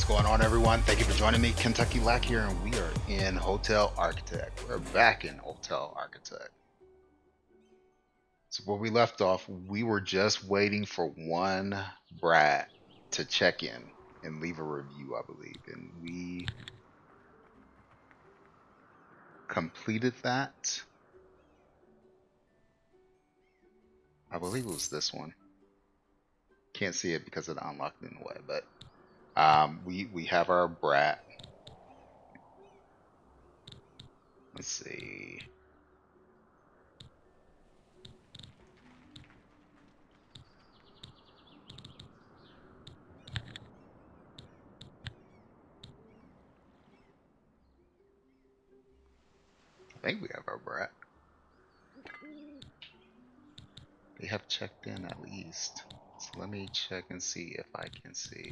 going on, everyone? Thank you for joining me. Kentucky Lack here, and we are in Hotel Architect. We're back in Hotel Architect. So where we left off, we were just waiting for one brat to check in and leave a review, I believe. And we completed that. I believe it was this one. Can't see it because it unlocked in the way, but we have our brat. Let's see. I think we have our brat. They have checked in at least. So let me check and see if I can see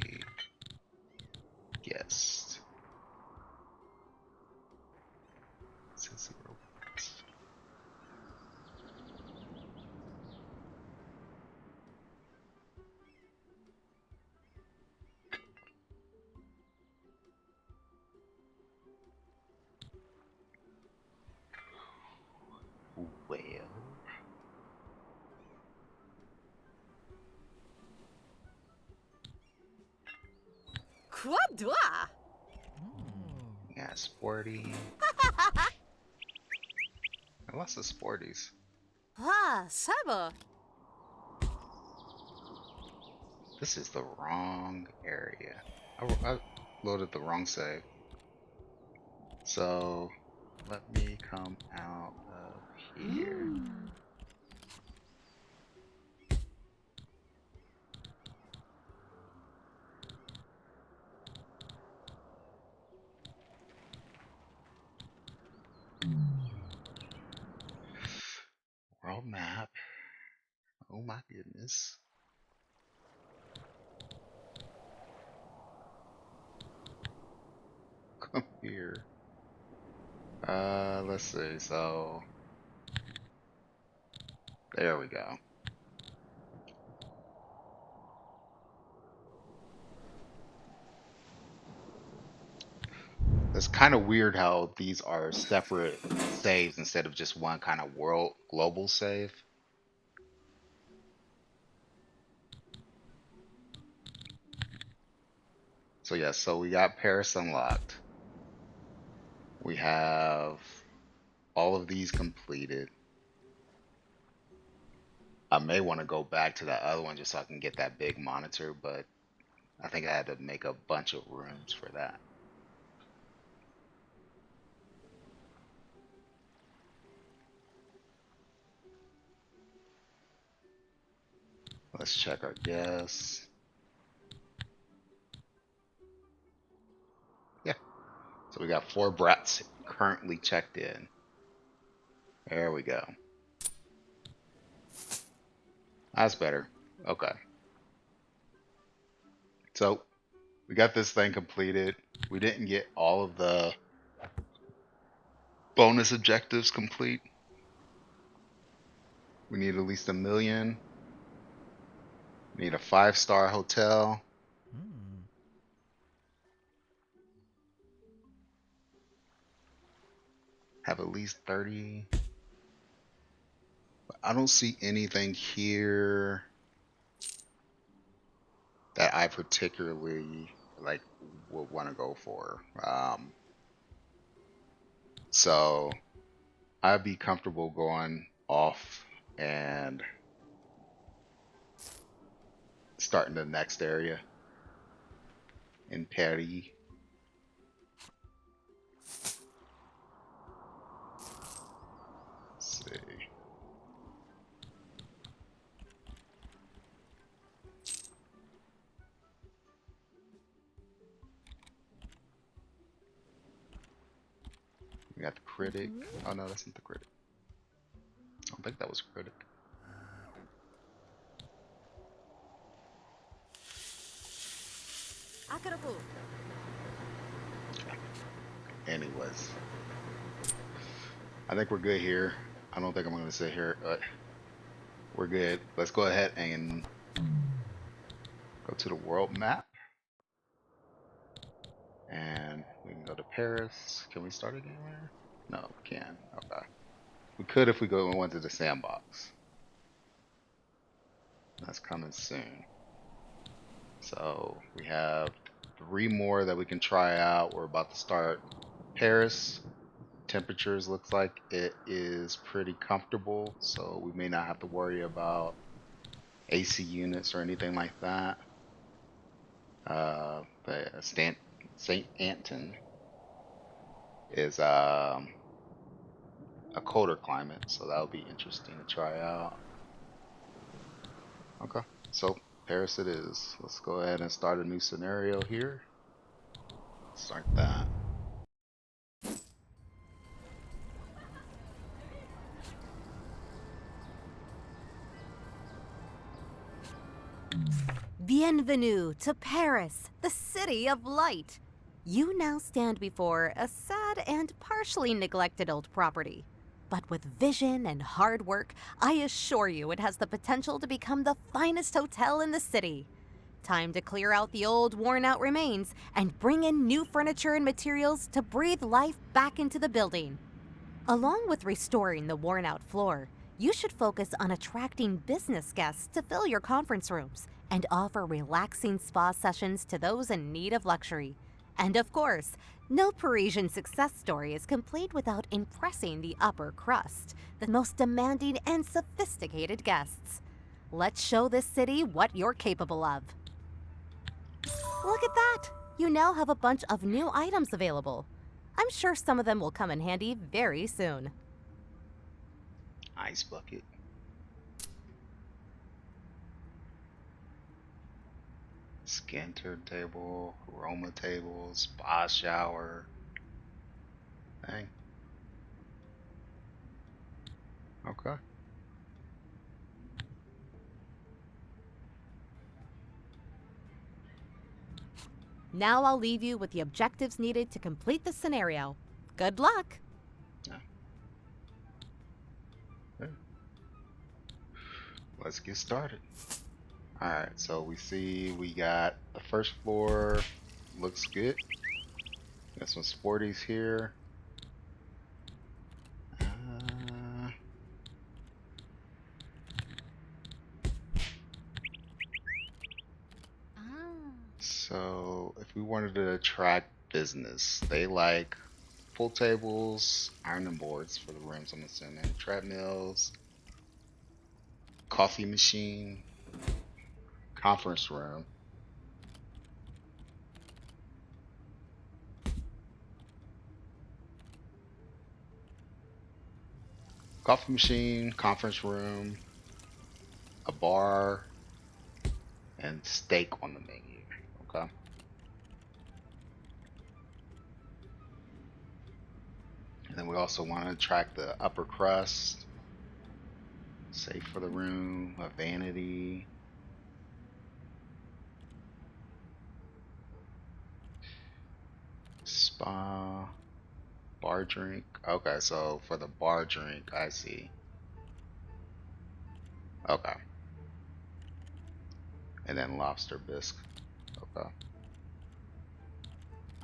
guest. It says 0 points. Well, Quoi doit? yeah, sporty. Lots of sporties. Ah, sabo. This is the wrong area. I loaded the wrong save. So let me come out of here. World map. Oh my goodness. Come here. Let's see. So there we go. It's kind of weird how these are separate saves instead of just one kind of world global save. So yeah, so we got Paris unlocked. We have all of these completed. I may want to go back to that other one just so I can get that big monitor, but I think I had to make a bunch of rooms for that. Let's check our guests. Yeah, so we got 4 brats currently checked in. There we go. That's better. Okay. So we got this thing completed. We didn't get all of the bonus objectives complete. We need at least 1 million. We need a 5-star hotel. Have at least 30. I don't see anything here that I particularly like would want to go for. So I'd be comfortable going off and starting the next area in Paris. Let's see. We got the critic. Oh no, that's not the critic. I don't think that was critic. Akarapu. Anyways, I think we're good here. I don't think I'm going to sit here, but we're good. Let's go ahead and go to the world map. And we can go to Paris. Can we start a game there? No, we can't. Okay. We could if we went to the sandbox. That's coming soon. So we have 3 more that we can try out. We're about to start Paris. Temperatures looks like it is pretty comfortable, so we may not have to worry about AC units or anything like that. The St. Anton is a colder climate, so that'll be interesting to try out. Okay, so Paris it is. Let's go ahead and start a new scenario here. Start that. Bienvenue to Paris, the city of light. You now stand before a sad and partially neglected old property. But with vision and hard work, I assure you it has the potential to become the finest hotel in the city. Time to clear out the old, worn-out remains and bring in new furniture and materials to breathe life back into the building. Along with restoring the worn-out floor, you should focus on attracting business guests to fill your conference rooms and offer relaxing spa sessions to those in need of luxury. And of course, no Parisian success story is complete without impressing the upper crust, the most demanding and sophisticated guests. Let's show this city what you're capable of. Look at that! You now have a bunch of new items available. I'm sure some of them will come in handy very soon. Ice bucket. Skin turntable, aroma table, spa shower. Dang. Okay. Now I'll leave you with the objectives needed to complete the scenario. Good luck! Yeah. Yeah. Let's get started. Alright, so we see we got the first floor. Looks good. Got some sporties here. So if we wanted to attract business, they like pool tables, ironing boards for the rooms, I'm assuming, treadmills, coffee machine, conference room. Coffee machine, conference room, a bar, and steak on the menu. Okay. And then we also want to attract the upper crust, safe for the room, a vanity. Spa, bar drink. Okay, so for the bar drink, I see. Okay. And then lobster bisque. Okay.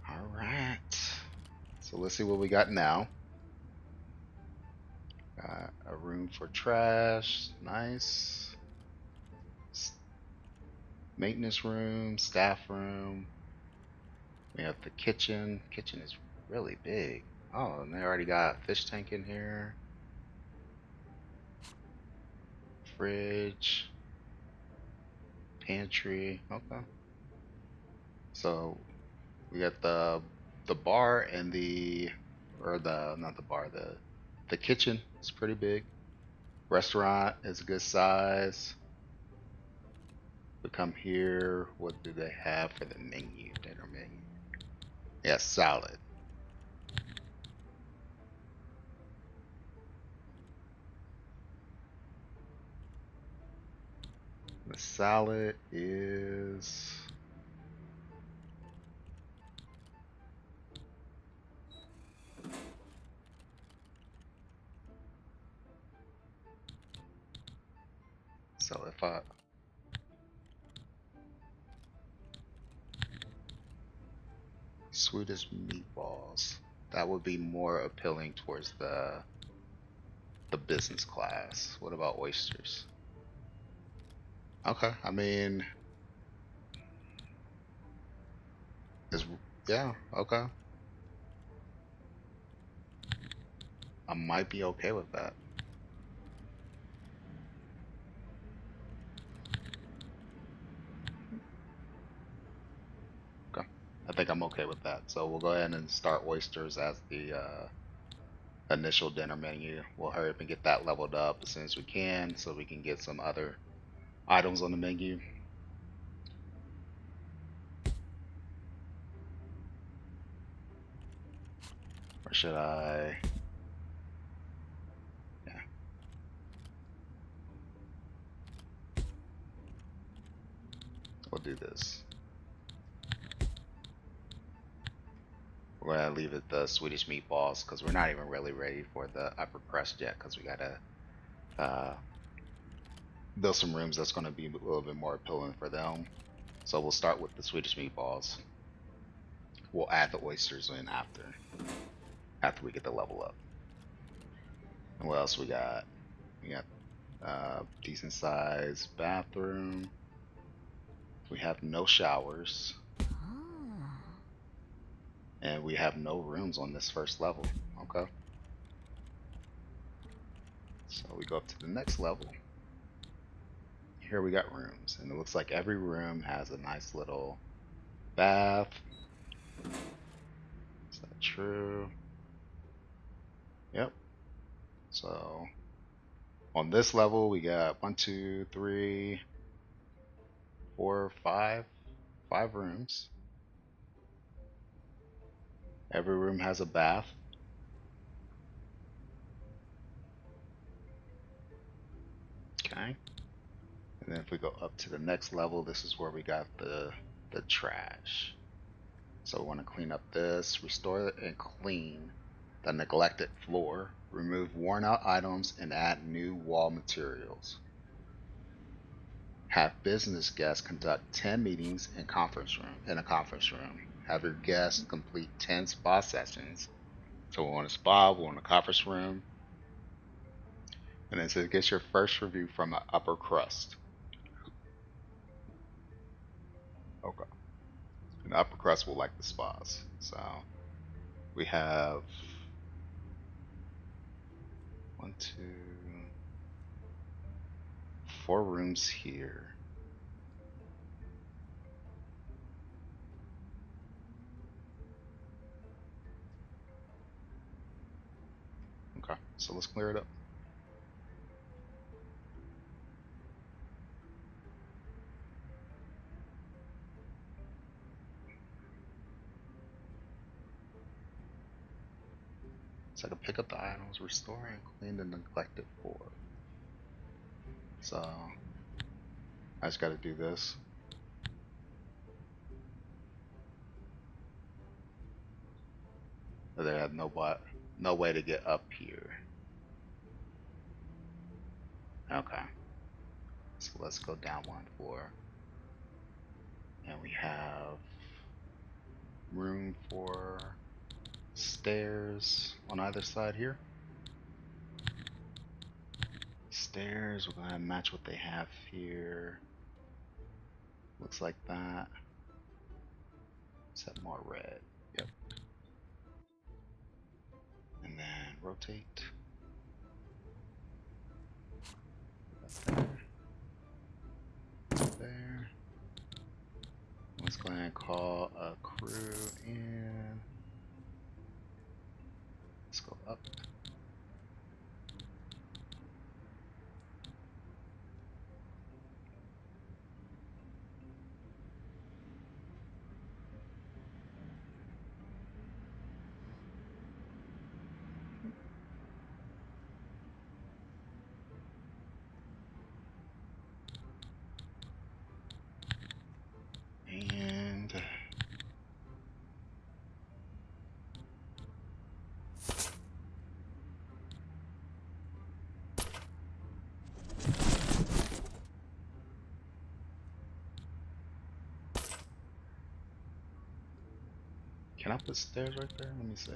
All right. So let's see what we got now. Got a room for trash. Nice. Maintenance room, staff room. We have the kitchen. Kitchen is really big. Oh, and they already got a fish tank in here. Fridge. Pantry. Okay. So we got the bar and the or the not the bar, the kitchen is pretty big. Restaurant is a good size. We come here. What do they have for the menu? Dinner menu. Yeah, salad. The salad is so if I Swedish meatballs. That would be more appealing towards the business class. What about oysters? Okay, I mean, is yeah, okay. I might be okay with that. Okay. I think I'm okay with that. So we'll go ahead and start oysters as the initial dinner menu. We'll hurry up and get that leveled up as soon as we can so we can get some other items on the menu. Or should I? Yeah, we'll do this. We're gonna leave it the Swedish meatballs because we're not even really ready for the upper crust yet because we gotta uh, build some rooms that's gonna be a little bit more appealing for them. So we'll start with the Swedish meatballs. We'll add the oysters in after we get the level up. And what else we got? We got decent size bathroom. We have no showers, and we have no rooms on this first level. Okay, so we go up to the next level. Here we got rooms, and it looks like every room has a nice little bath. Is that true? Yep. So on this level, we got one, two, three, four, five rooms. Every room has a bath. Okay. And then if we go up to the next level, this is where we got the trash. So we want to clean up this, restore and clean the neglected floor, remove worn out items, and add new wall materials. Have business guests conduct 10 meetings in a conference room. Have your guests complete 10 spa sessions. So we want a spa, we want a conference room, and then it says get your first review from the upper crust. Okay. And the upper crust will like the spas. So we have one, two, four rooms here. Okay, so let's clear it up. So I can pick up the items, restore and clean the neglected floor. So I just got to do this. They have no way to get up here. Okay, so let's go down one floor, and we have room for stairs on either side here. Stairs, we're gonna match what they have here. Looks like that. Set more red. Yep. And then rotate. That there. Let's go ahead and call a crew in. Let's go up. And Can I put stairs right there? Let me see.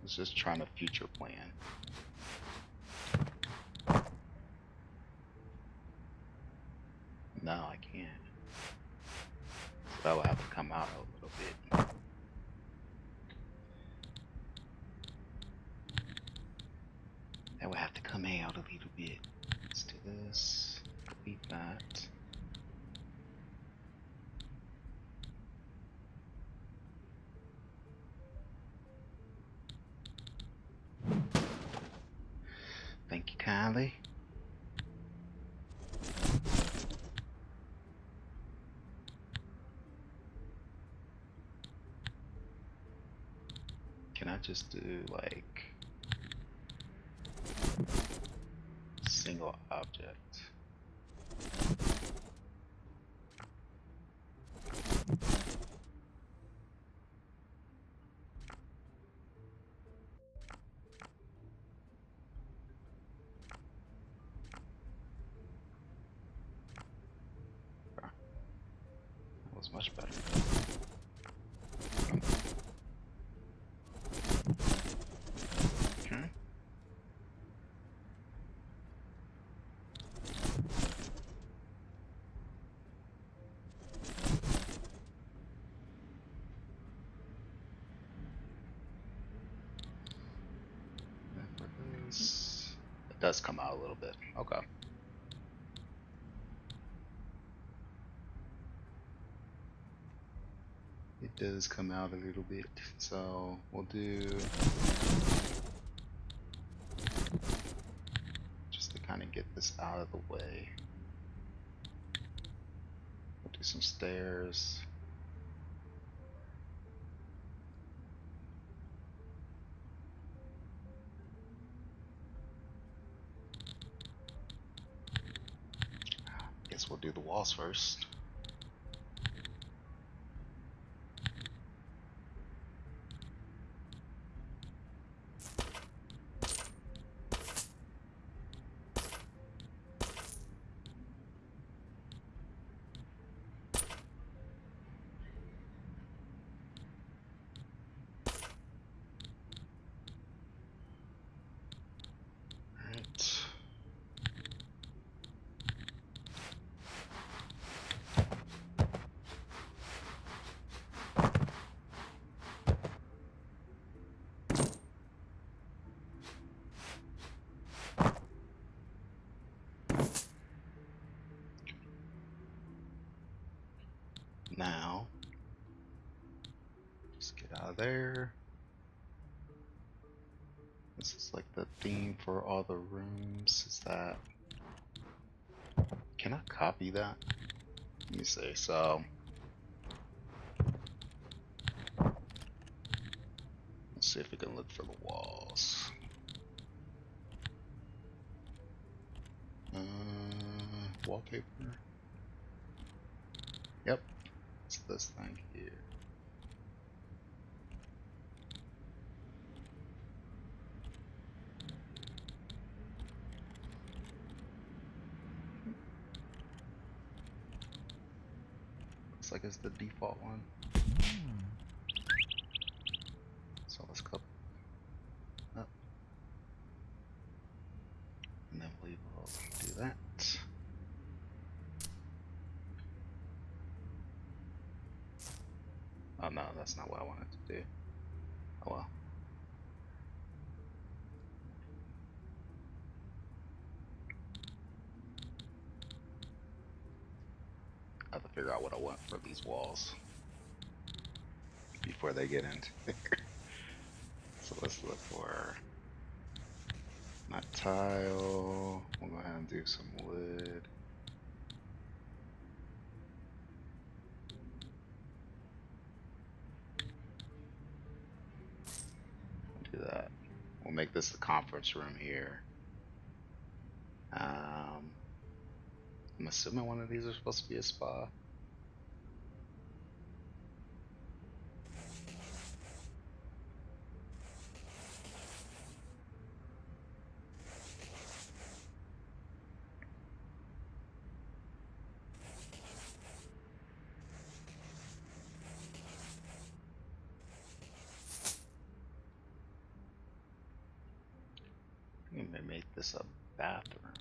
It's just trying to future plan. No, I can't. So that will have to come out a little bit. That would have to come out a little bit. Let's do this. Delete that. Thank you kindly. Can I just do like single object? That was much better. Okay. And for this, it does come out a little bit. Okay. It does come out a little bit. So we'll do just to kind of get this out of the way. We'll do some stairs. Guess we'll do the walls first. Alright. Now, just get out of there. This is like the theme for all the rooms. Is that? Can I copy that? Let me see. So, let's see if we can look for the walls. Wallpaper. Yep, it's this thing here. Looks like it's the default one. So let's click up, and then we will do that. Oh no, that's not what I wanted to do. Oh well. I have to figure out what I want for these walls before they get into there. So let's look for not tile. We'll go ahead and do some wood. We'll do that. We'll make this the conference room here. I'm assuming one of these are supposed to be a spa. may make this a bathroom.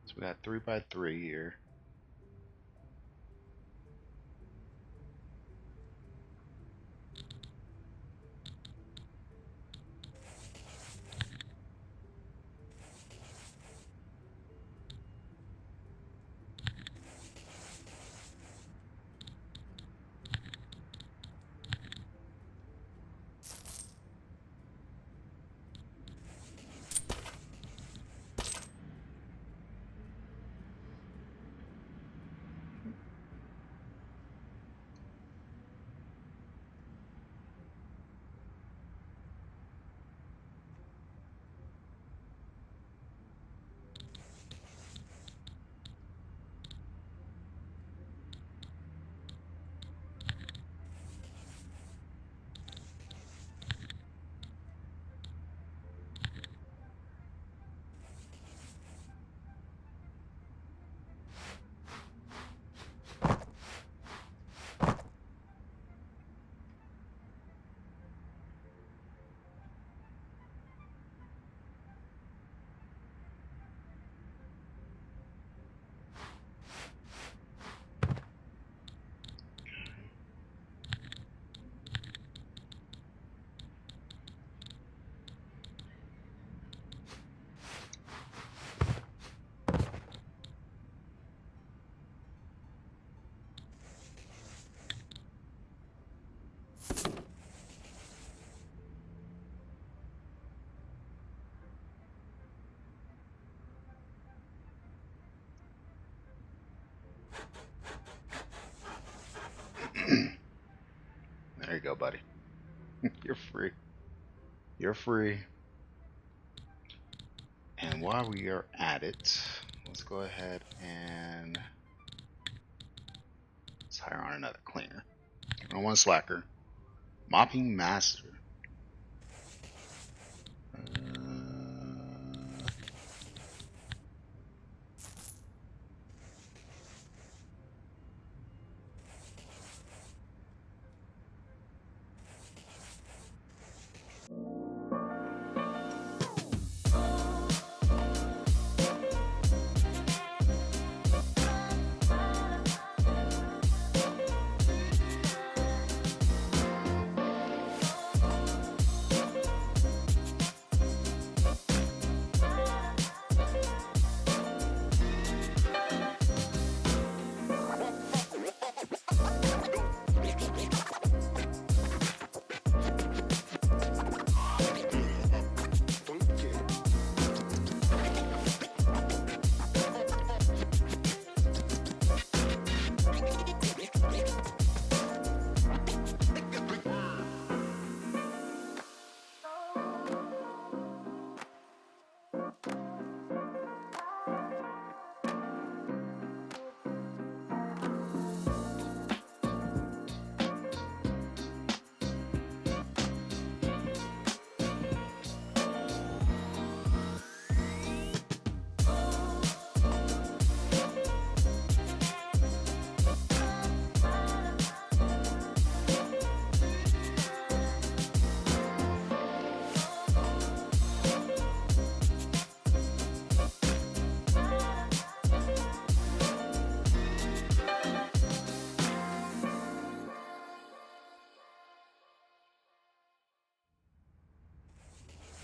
So we got 3x3 here. There you go, buddy. You're free. You're free. And while we are at it, let's go ahead and let's hire on another cleaner. I don't want a slacker. Mopping master.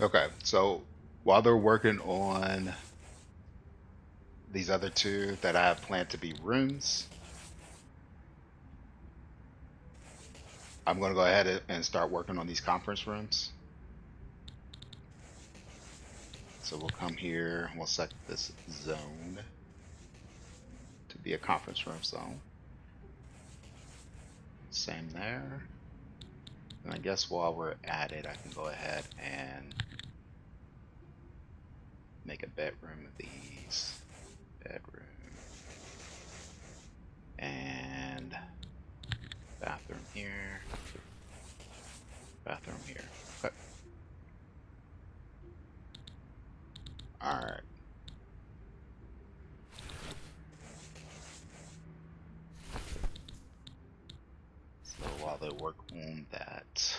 Okay, so while they're working on these other two that I have planned to be rooms, I'm going to go ahead and start working on these conference rooms. So we'll come here, we'll set this zone to be a conference room zone. Same there. And I guess while we're at it, I can go ahead and make a bedroom of these. Bedroom. And bathroom here. Bathroom here. Okay. Alright. So while they work on that,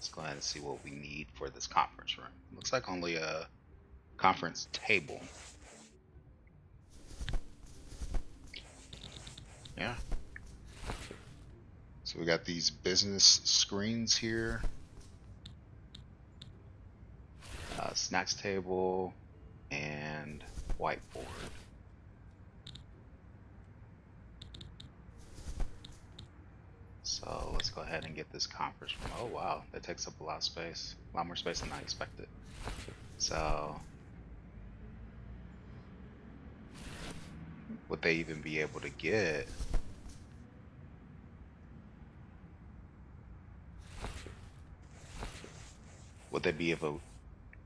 Let's go ahead and see what we need for this conference room. Looks like only a conference table. Yeah. So we got these business screens here. Snacks table and whiteboard. So let's go ahead and get this conference room. Oh wow, that takes up a lot of space. A lot more space than I expected. So would they even be able to get? Would they be able?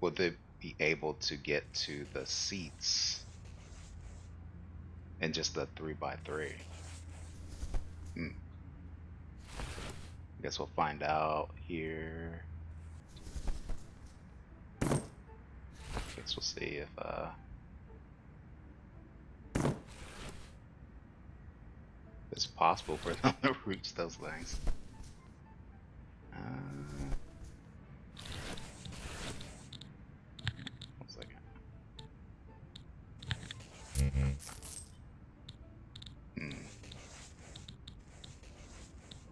Would they be able to get to the seats in just the 3x3? Hmm. I guess we'll find out here. Guess we'll see if it's possible for them to reach those things. Uh, 1 second. Hmm.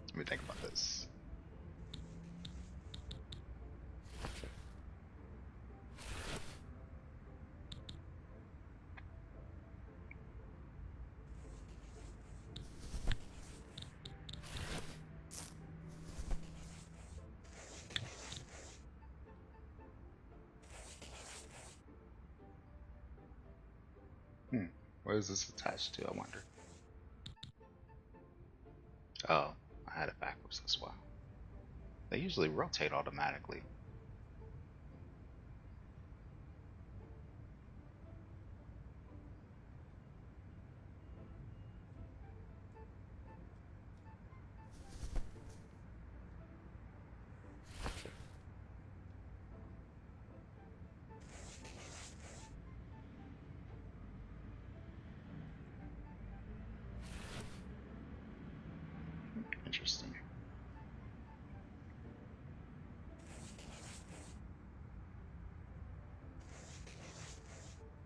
Let me think about this. Hmm. What is this attached to? I wonder. Oh, I had it backwards as well. They usually rotate automatically. Interesting.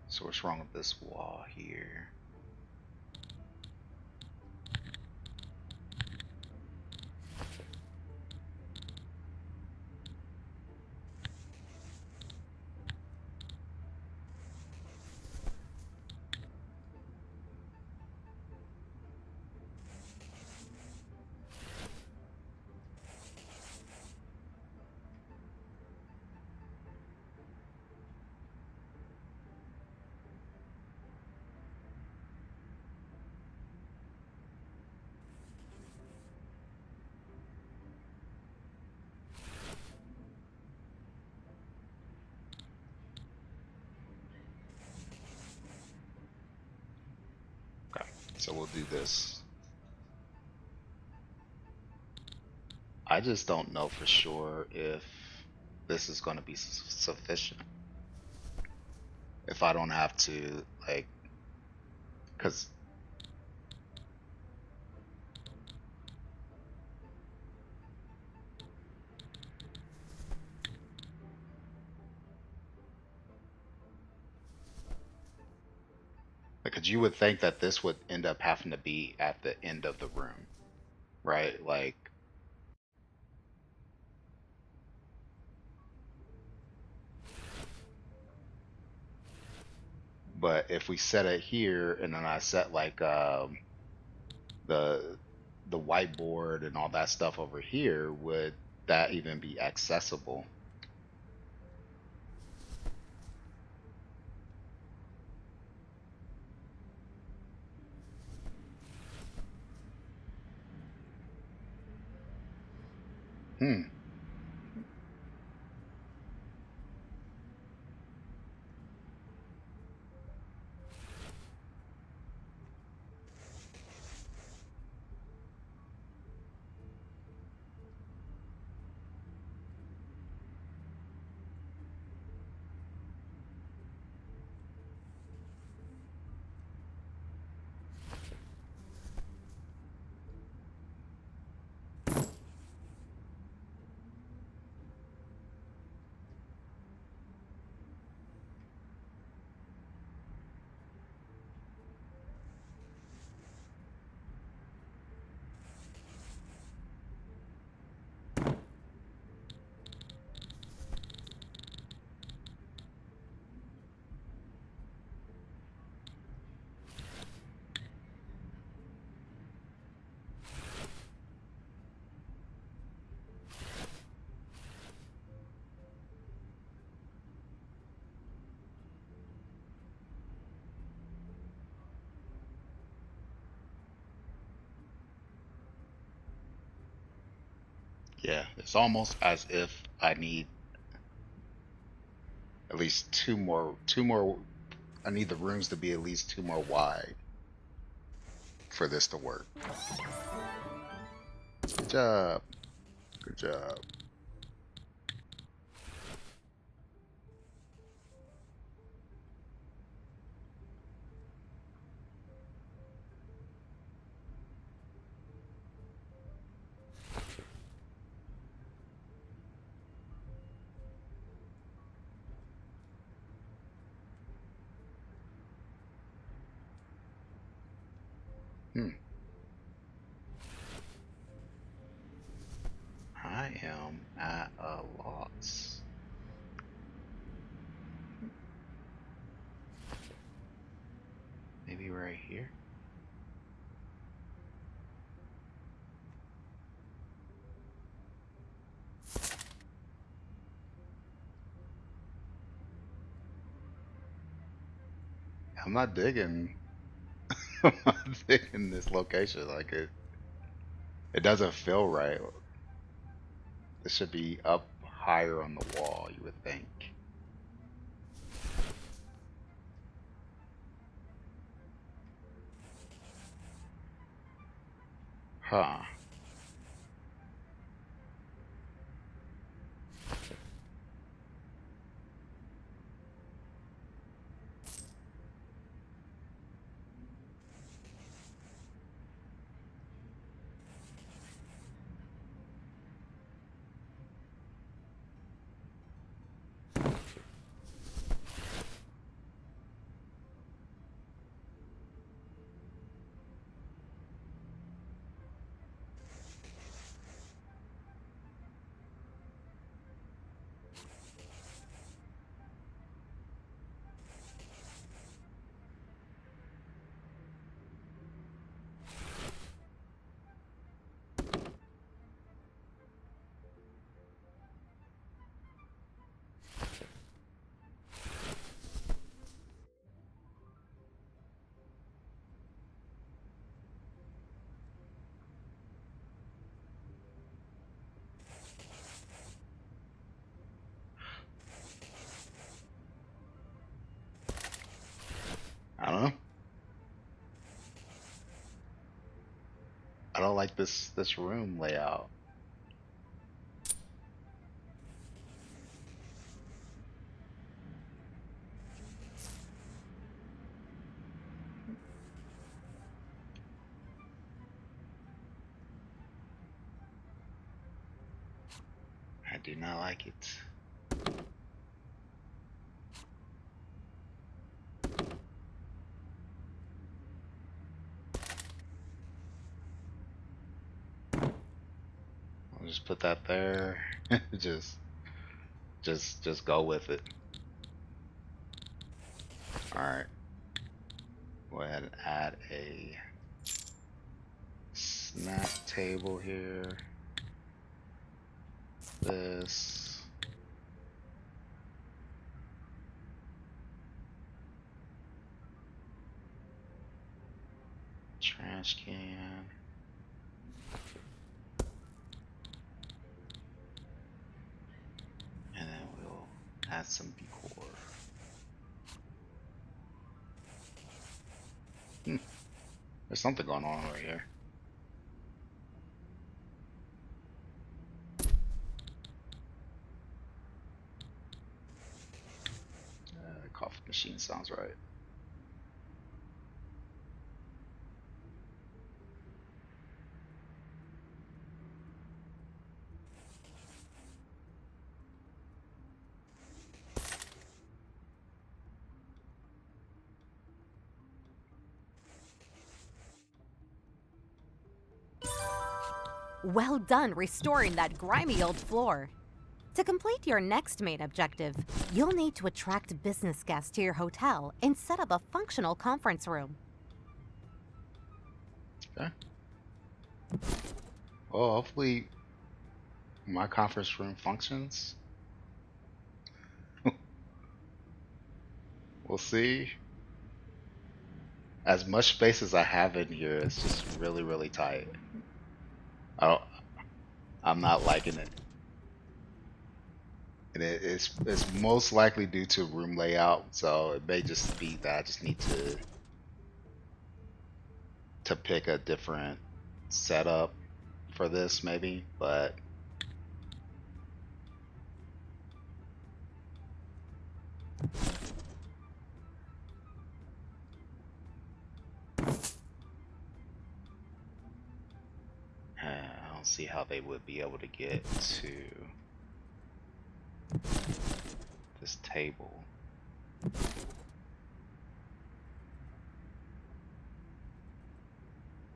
So what's wrong with this wall here? Okay, so we'll do this. I just don't know for sure if this is going to be sufficient. If I don't have to, like, because because you would think that this would end up having to be at the end of the room, right? Like, but if we set it here and then I set like the the whiteboard and all that stuff over here, would that even be accessible? Hmm. Yeah, it's almost as if I need at least two more. I need the rooms to be at least two more wide for this to work. Good job. Good job. Hmm. I am at a loss. Maybe right here. I'm not digging. I'm not digging this location. Like it doesn't feel right. This should be up higher on the wall, you would think. Huh. I don't know. I don't like this room layout. I do not like it. I'll just put that there. just just go with it. Alright. Go ahead and add a snack table here. This. Trash can. And then we'll add some decor. Hmm, there's something going on right here. Coffee machine sounds right. Well done restoring that grimy old floor. To complete your next main objective, you'll need to attract business guests to your hotel and set up a functional conference room. Okay. Well, hopefully my conference room functions. We'll see. As much space as I have in here, it's just really, really tight. I don't. I'm not liking it. And it's most likely due to room layout. So it may just be that I just need to pick a different setup for this maybe, but I don't see how they would be able to get to this table.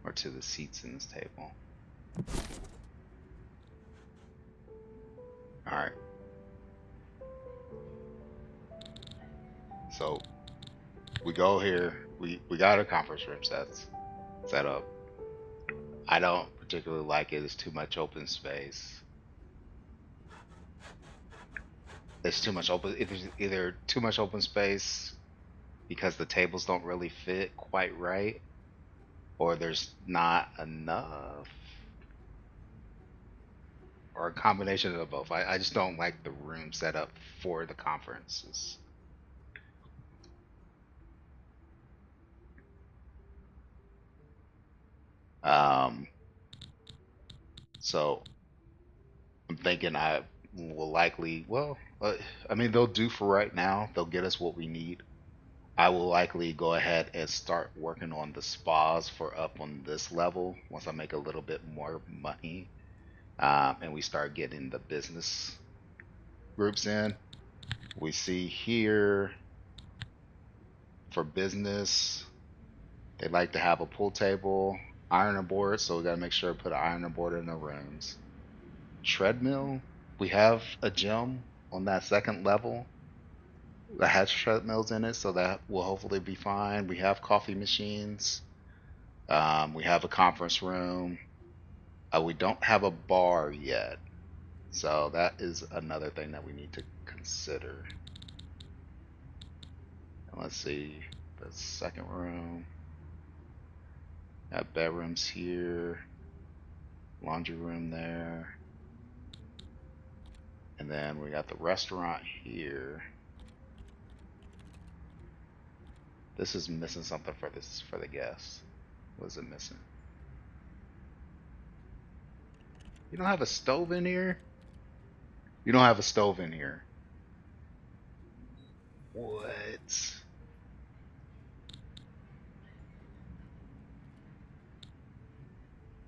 Or to the seats in this table. Alright. So we go here. We got a conference room set up. I don't particularly like it. It's too much open space. It's too much open. Either too much open space because the tables don't really fit quite right, or there's not enough, or a combination of both. I just don't like the room set up for the conferences. Um, so I'm thinking I will likely, well, I mean, they'll do for right now. They'll get us what we need. I will likely go ahead and start working on the spas for up on this level once I make a little bit more money, and we start getting the business groups in. We see here for business, they like to have a pool table, ironing board, so we got to make sure to put an ironing board in the rooms. Treadmill, we have a gym on that second level that has treadmills in it, so that will hopefully be fine. We have coffee machines. We have a conference room. We don't have a bar yet, so that is another thing that we need to consider. And let's see, the second room. Got bedrooms here, laundry room there, and then we got the restaurant here. This is missing something for the guests. What is it missing? You don't have a stove in here? You don't have a stove in here. What?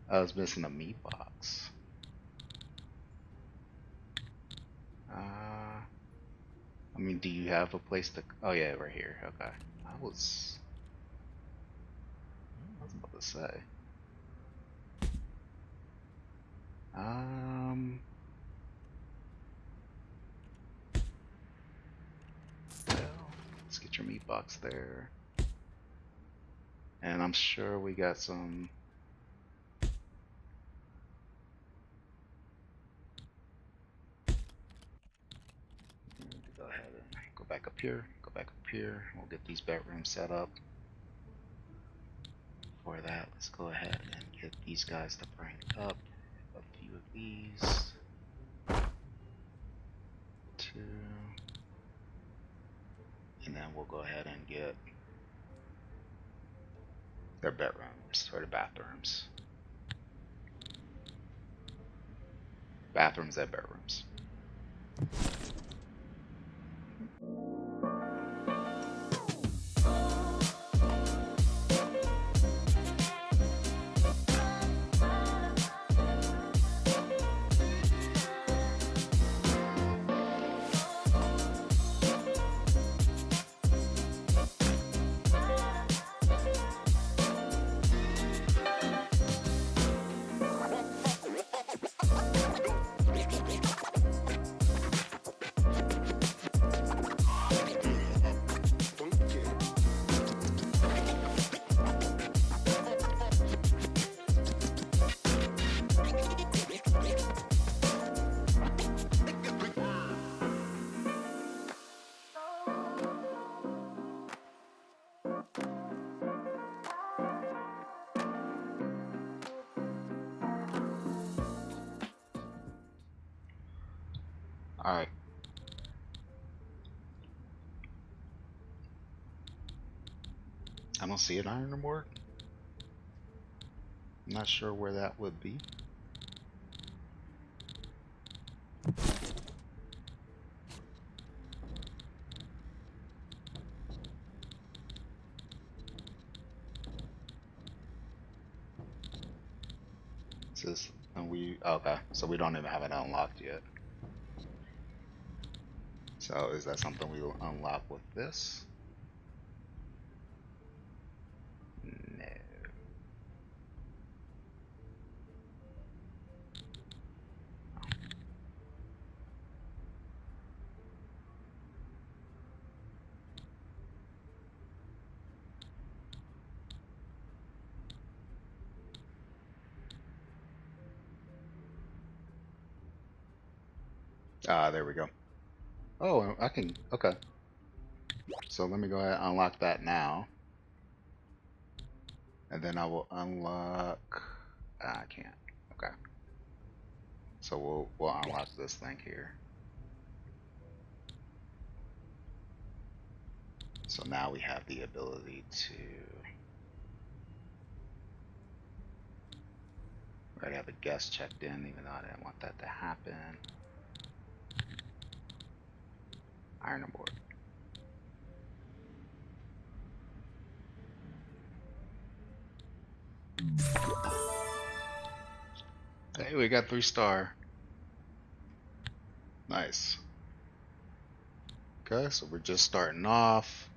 I was missing a meat box. Uh, I mean, do you have a place to? Oh yeah, right here. Okay. I was about to say. Um. Well, let's get your meat box there. And I'm sure we got some. Go ahead and go back up here. Go back up here. We'll get these bedrooms set up. For that, let's go ahead and get these guys to bring up a few of these. Two. And then we'll go ahead and get their bedrooms or the bathrooms. Bathrooms and bedrooms. All right. I don't see an iron board. I'm not sure where that would be. This and we okay, so we don't even have it unlocked yet. So is that something we will unlock with this? No. Ah, there we go. Oh, I can. Okay. So let me go ahead and unlock that now, and then I will unlock. I can't. Okay. So we'll unlock this thing here. So now we have the ability to. We already have a guest checked in, even though I didn't want that to happen. Iron board. Hey, we got 3-star. Nice. Okay, so we're just starting off.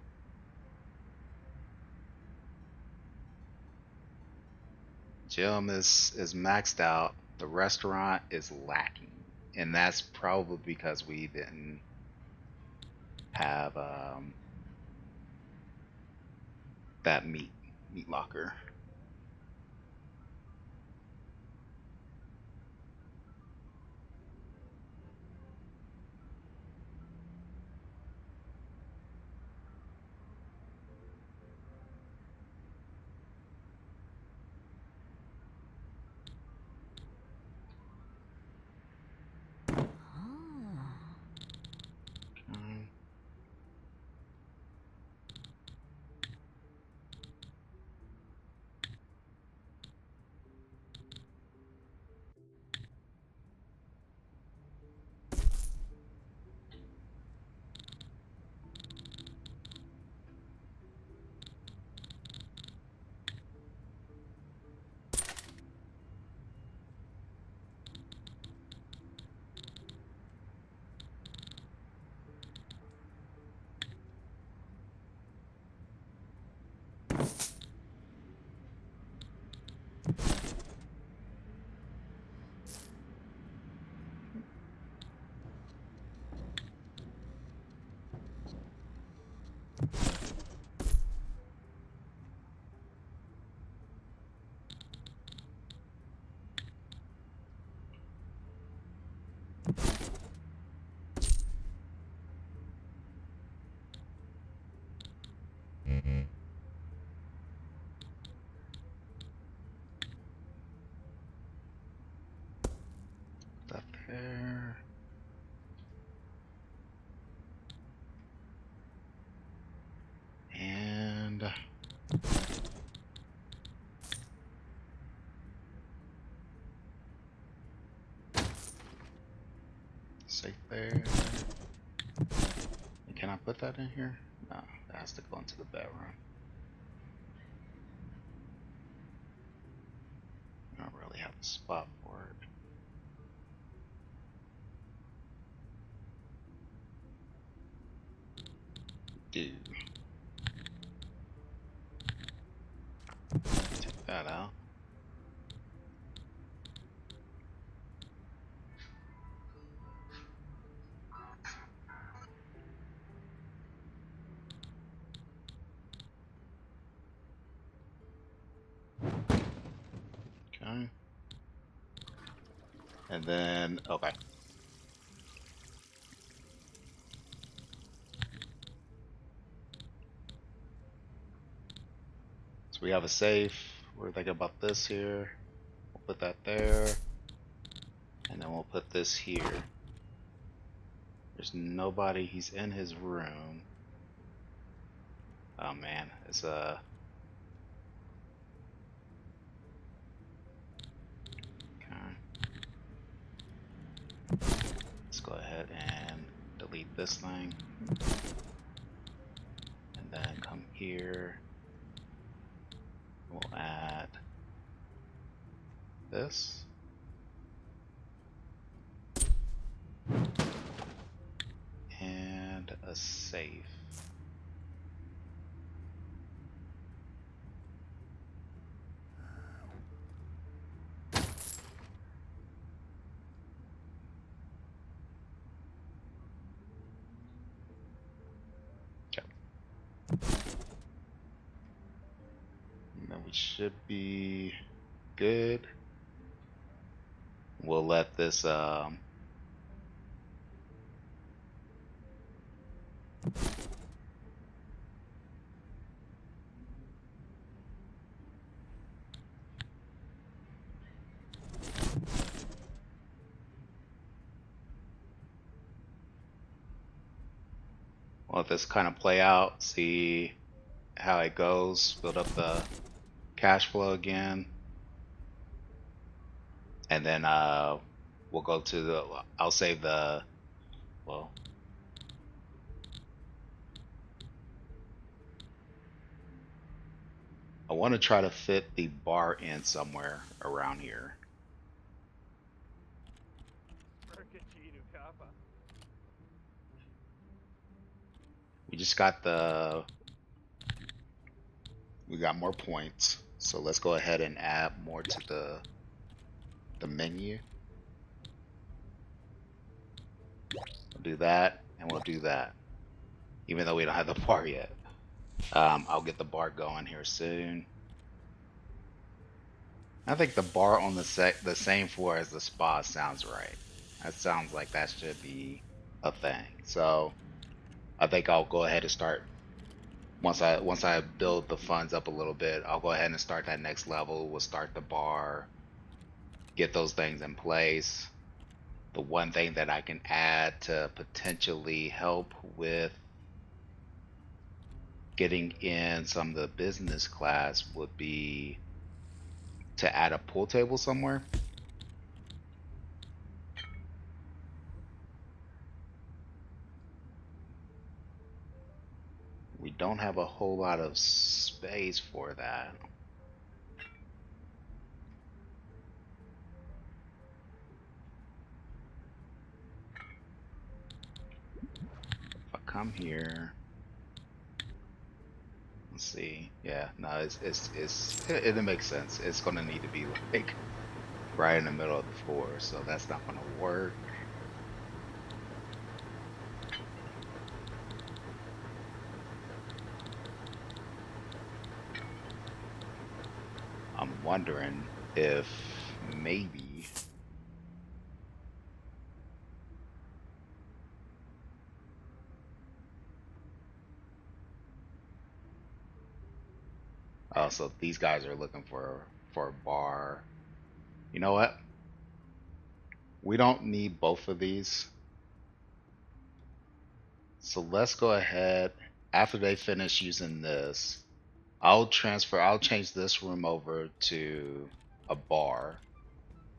Gym is maxed out. The restaurant is lacking, and that's probably because we didn't have that meat locker. Okay. That there. And safe there. And can I put that in here? No, that has to go into the bedroom. I don't really have a spot for it. Dude. Take that out. Okay. And then, okay. So we have a safe. We're thinking about this here. We'll put that there. And then we'll put this here. There's nobody. He's in his room. Oh man, it's okay. Let's go ahead and delete this thing, and then come here. We'll add this. And a safe. Okay. And then we should be good. We'll let this kind of play out, see how it goes, build up the cash flow again, and then we'll go to the. I'll save the. Well, I want to try to fit the bar in somewhere around here. We just got the. We got more points, so let's go ahead and add more to the menu. We'll do that, and we'll do that, even though we don't have the bar yet. I'll get the bar going here soon. I think the bar on the same floor as the spa sounds right. That sounds like that should be a thing. So I think I'll go ahead and start once I build the funds up a little bit. I'll go ahead and start that next level. We'll start the bar, get those things in place. The one thing that I can add to potentially help with getting in some of the business class would be to add a pool table somewhere. We don't have a whole lot of space for that. If I come here, let's see. Yeah, no, it makes sense. It's gonna need to be like right in the middle of the floor, so that's not gonna work. I'm wondering if maybe. Oh, so these guys are looking for a bar. You know what? We don't need both of these. So let's go ahead after they finish using this. I'll change this room over to a bar.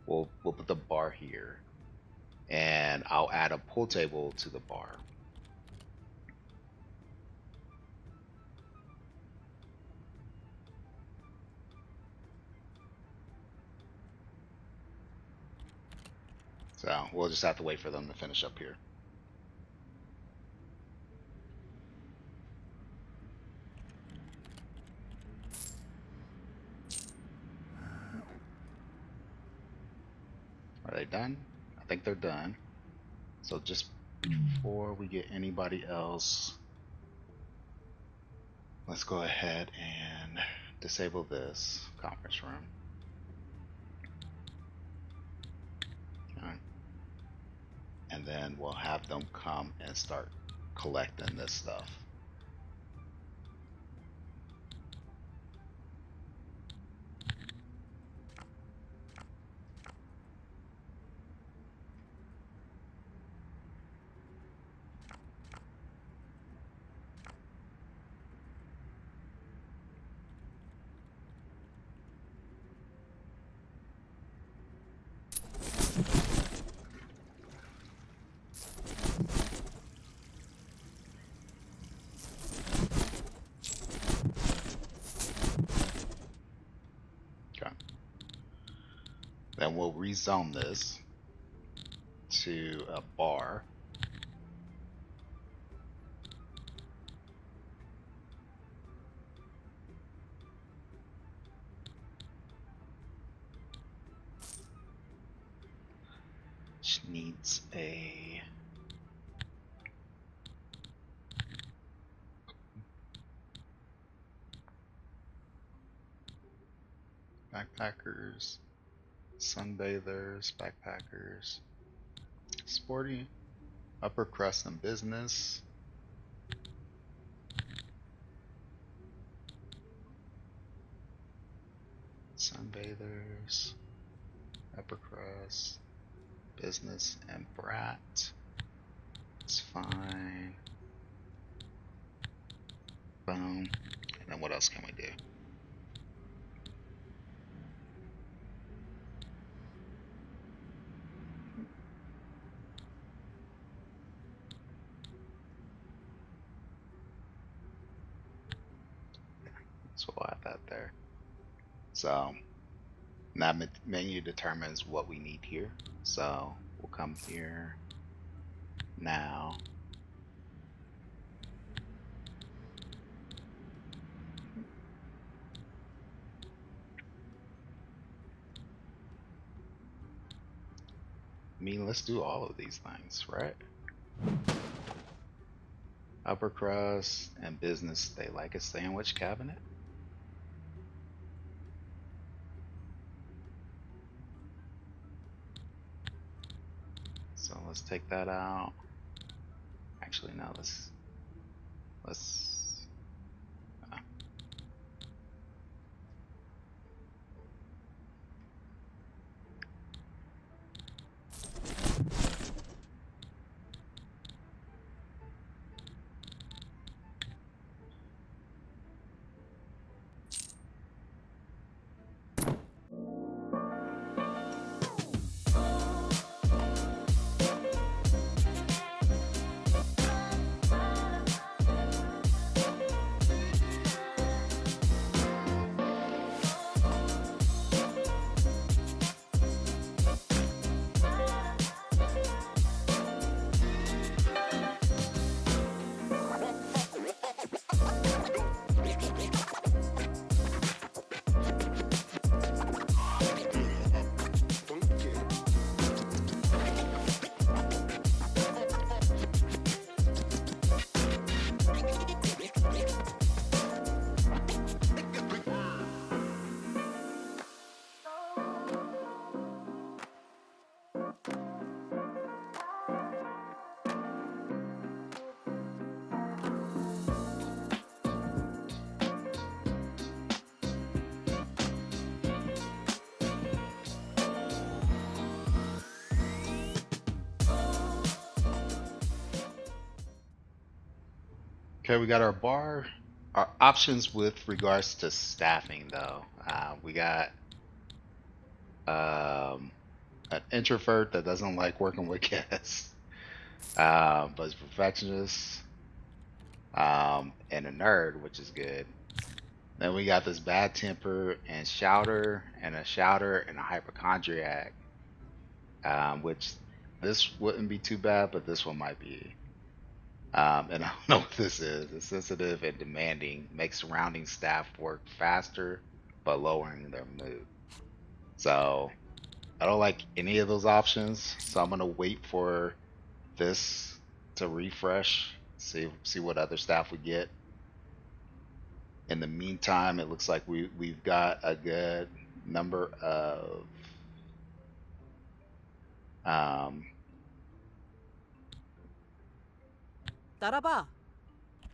We'll put the bar here, and I'll add a pool table to the bar. So we'll just have to wait for them to finish up here. Are they done? I think they're done. So just before we get anybody else, let's go ahead and disable this conference room. Okay. And then we'll have them come and start collecting this stuff. Then we'll rezone this to a bar. Which needs a backpackers, sunbathers, backpackers, sporty, upper crust and business, sunbathers, upper crust, business, and brat. It's fine. Boom. And then what else can we do? So we'll have that there. So now menu determines what we need here. So we'll come here now. I mean, let's do all of these things, right? Upper crust and business, they like a sandwich cabinet. So let's take that out. Actually, no, let's Okay, we got our bar. Our options with regards to staffing, though. We got um, an introvert that doesn't like working with guests, but is perfectionist, and a nerd, which is good. Then we got this bad temper and a shouter and a hypochondriac, which this wouldn't be too bad, but this one might be. And I don't know what this is. It's sensitive and demanding, makes surrounding staff work faster, but lowering their mood. So I don't like any of those options. So I'm gonna wait for this to refresh, see what other staff we get. In the meantime, it looks like we've got a good number um, Taraba.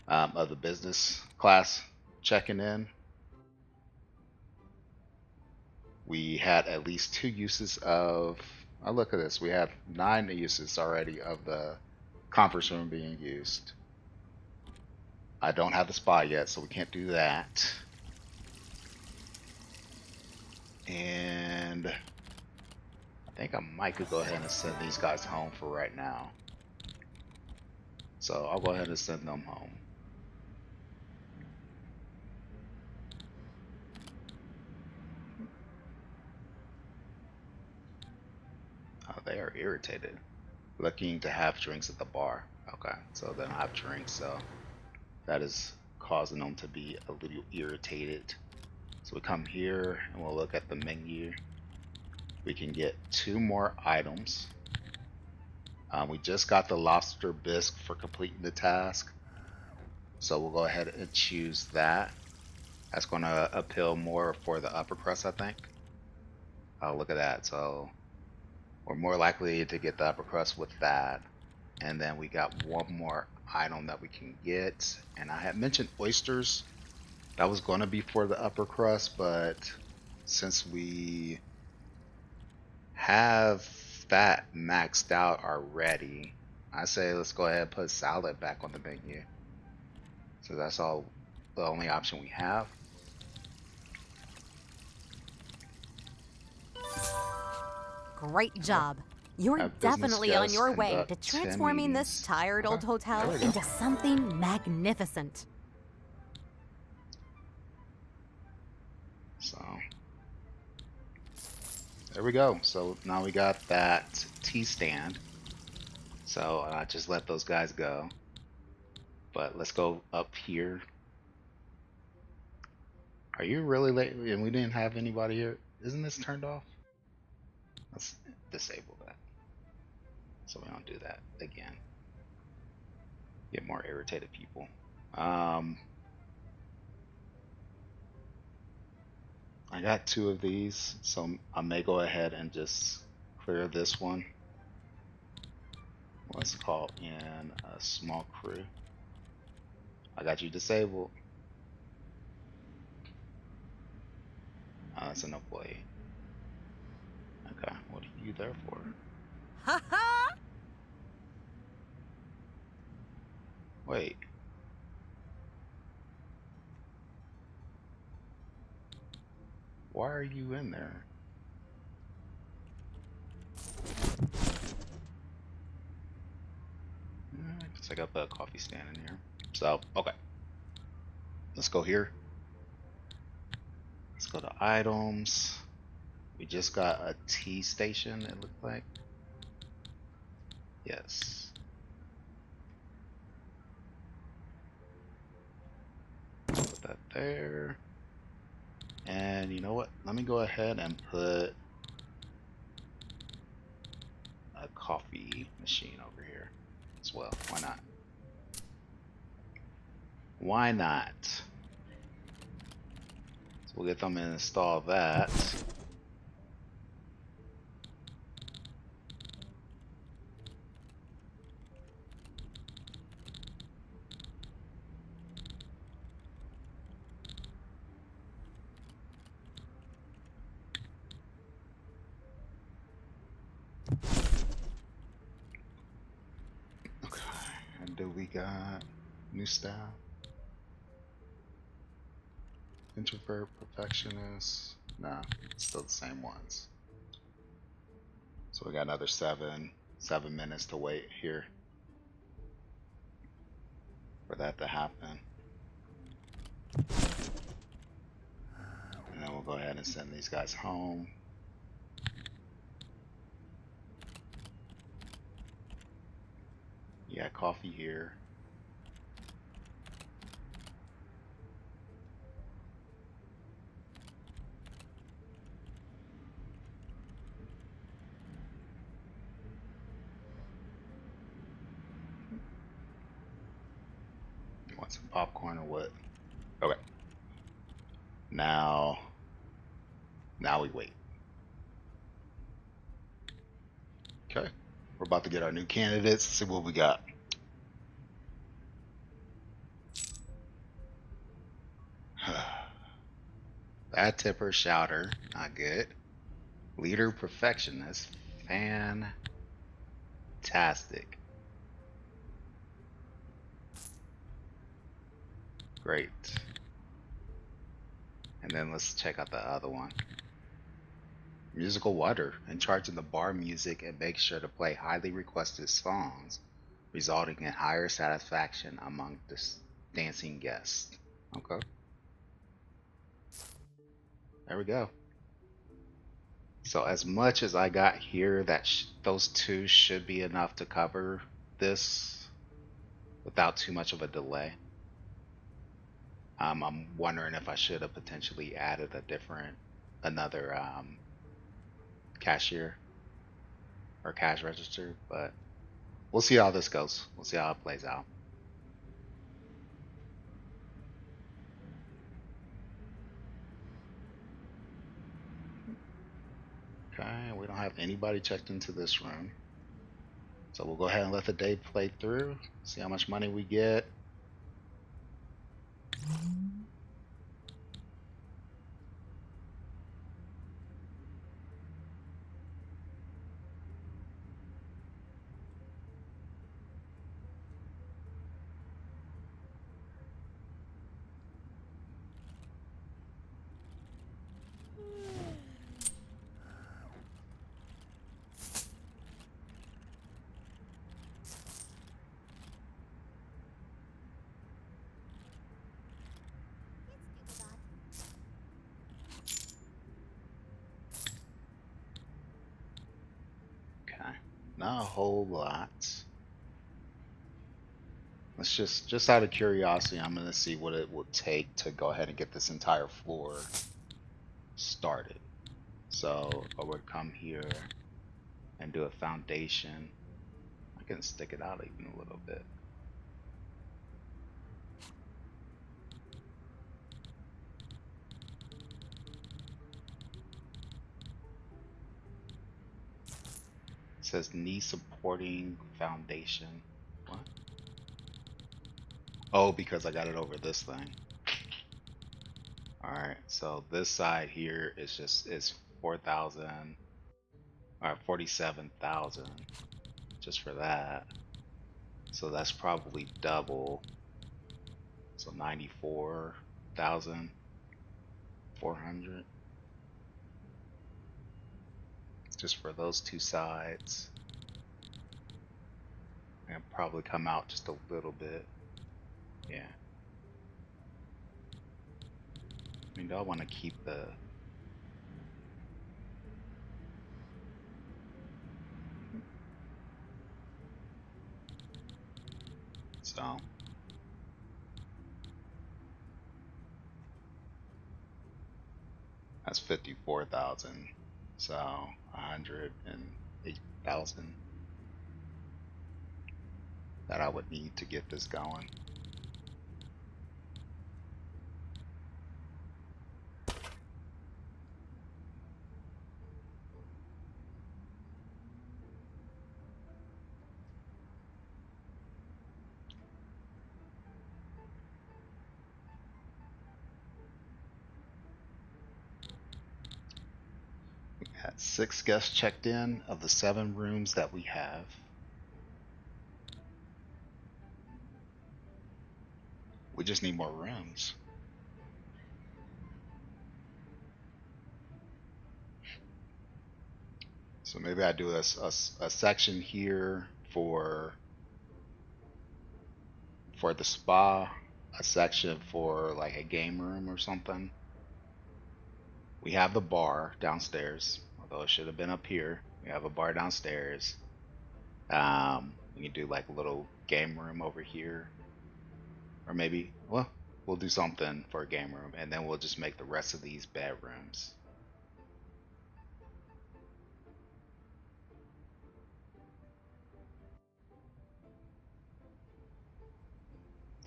of the business class checking in. We had at least two uses of. Oh, look at this. We have 9 uses already of the conference room being used. I don't have the spa yet, so we can't do that. And I think I might could go ahead and send these guys home for right now. So I'll go ahead and send them home. they are irritated. Looking to have drinks at the bar. Okay, so they don't have drinks, so that is causing them to be a little irritated. So we come here and we'll look at the menu. We can get 2 more items. We just got the lobster bisque for completing the task. So we'll go ahead and choose that. That's going to appeal more for the upper crust, I think. Oh, look at that. So we're more likely to get the upper crust with that. And then we got 1 more item that we can get. And I had mentioned oysters. That was going to be for the upper crust, but since we have that maxed out already, I say let's go ahead and put salad back on the menu. So that's all the only option we have. Great Okay. job. You're Have business definitely on guests your way to conduct 10 transforming this meetings. tired Okay, old there hotel we go. into something magnificent. So there we go. So now we got that tea stand. So I just let those guys go. But let's go up here. Are you really late? And we didn't have anybody here. Isn't this turned off? Let's disable that so we don't do that again. Get more irritated people. Um, I got 2 of these, so I may go ahead and just clear this one. Let's call in a small crew. I got you disabled. That's an employee. Okay, what are you there for? Ha ha! Wait, why are you in there? I guess I got the coffee stand in here. So, okay, let's go here. Let's go to items. We just got a tea station, it looked like. Yes. Put that there. And you know what? Let me go ahead and put a coffee machine over here as well. Why not? Why not? So we'll get them to install that. Okay. And do we got new staff? Introvert, perfectionist? Nah, still the same ones. So we got another 7 minutes to wait here for that to happen. And then we'll go ahead and send these guys home. Yeah, coffee here. You want some popcorn or what? Okay. Now, now we wait. Okay. We're about to get our new candidates. See what we got. Bad tipper, shouter, not good. Leader, perfectionist, fantastic. Great. And then let's check out the other one. Musical wonder, in charge of the bar music and make sure to play highly requested songs, resulting in higher satisfaction among the dancing guests. Okay, there we go. So as much as I got here, those two should be enough to cover this without too much of a delay. I'm wondering if I should have potentially added another cashier or cash register, but we'll see how this goes. We'll see how it plays out. Okay, we don't have anybody checked into this room. So we'll go ahead and let the day play through, see how much money we get. Okay, not a whole lot. Let's just out of curiosity, I'm gonna see what it will take to go ahead and get this entire floor started. So I would come here and do a foundation. I can stick it out even a little bit. It says knee supporting foundation. What? Oh, because I got it over this thing. All right, so this side here is 4,000 or 47,000 just for that. So that's probably double. So 94,400 just for those two sides. And probably come out just a little bit. Yeah. I mean, do I want to keep the so that's 54,000. So 108,000 that I would need to get this going. We got 6 guests checked in of the 7 rooms that we have. We just need more rooms. So maybe I do a section here for the spa, a section for like a game room or something. We have the bar downstairs, although it should have been up here. We have a bar downstairs. We can do like a little game room over here, or maybe, well, we'll do something for a game room, and then we'll just make the rest of these bedrooms.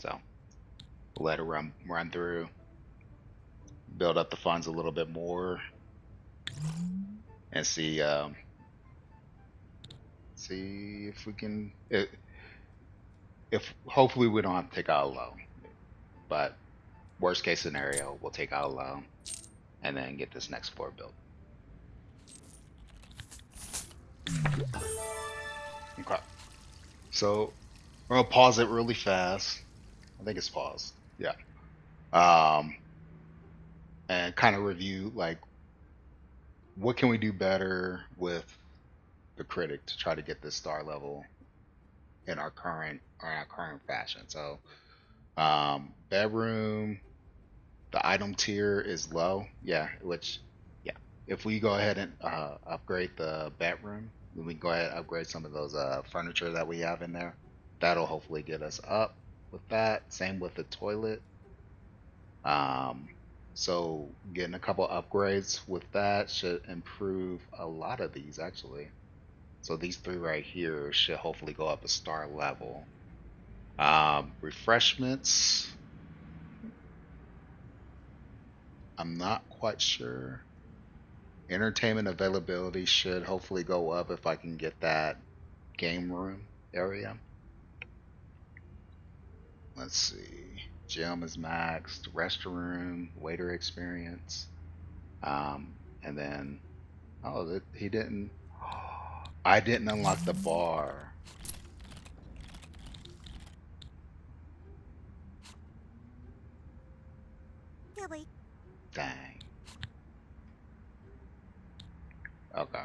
So we'll let it run through, build up the funds a little bit more, and see if we can. If hopefully we don't have to take out a loan, but worst case scenario, we'll take out a loan and then get this next floor built. Okay. So I'm gonna pause it really fast. I think it's paused. Yeah. Um, and kind of review like what can we do better with the critic to try to get this star level in our current fashion. So bedroom, the item tier is low. Yeah, which yeah. if we go ahead and upgrade the bedroom, then we can go ahead and upgrade some of those furniture that we have in there. That'll hopefully get us up with that. Same with the toilet. Um, so getting a couple upgrades with that should improve a lot of these actually. So these three right here should hopefully go up a star level. Refreshments, I'm not quite sure. Entertainment availability should hopefully go up if I can get that game room area. Let's see. Gym is maxed. Restroom, waiter experience. And then, oh, he didn't. I didn't unlock the bar. Dang. Okay.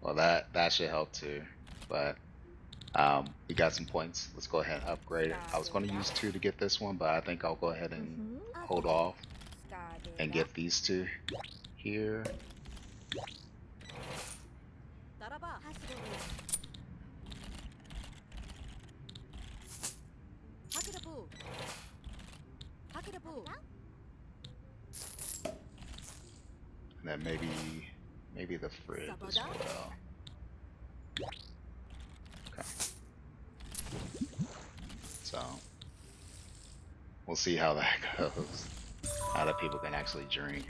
Well, that should help too. But we got some points. Let's go ahead and upgrade it. I was going to use two to get this one, but I think I'll go ahead and hold off and get these two here. And then maybe the fridge as well. Okay. So we'll see how that goes. How that people can actually drink.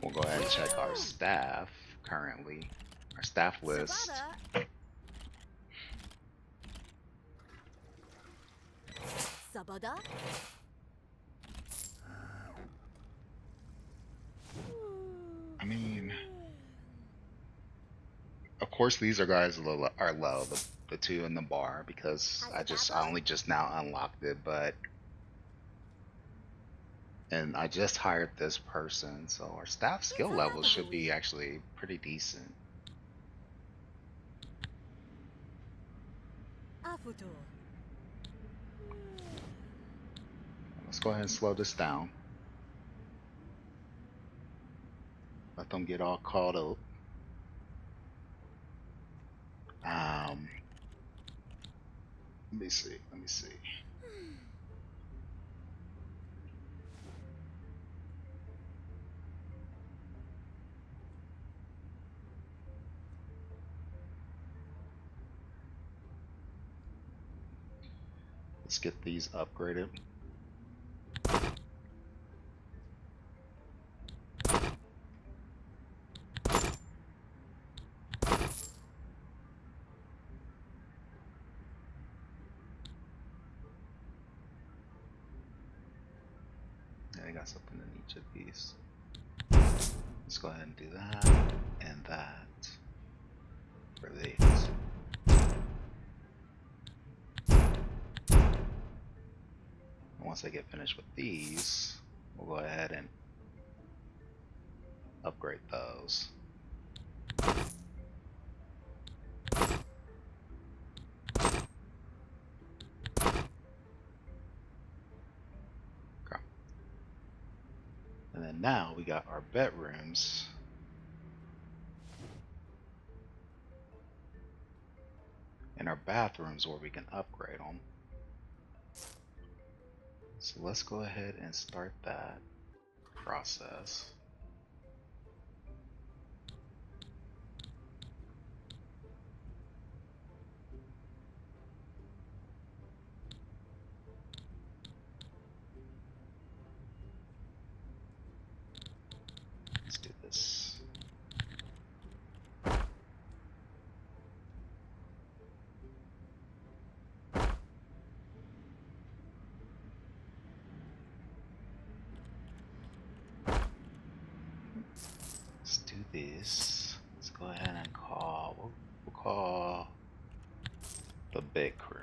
We'll go ahead and check our staff currently. Our staff list. I mean, of course these are guys are low, the two in the bar, because I only just now unlocked it, but and I just hired this person, so our staff skill levels should be actually pretty decent. Let's go ahead and slow this down. Let them get all caught up. Let me see. Let me see. Let's get these upgraded. Yeah, I got something in each of these. Let's go ahead and do that and that for these. And once I get finished with these, we'll go ahead and upgrade those. Okay. And then now we got our bedrooms. And our bathrooms where we can upgrade them. So let's go ahead and start that process. Let's do this. Let's do this. Let's go ahead and call, we'll call the big crew.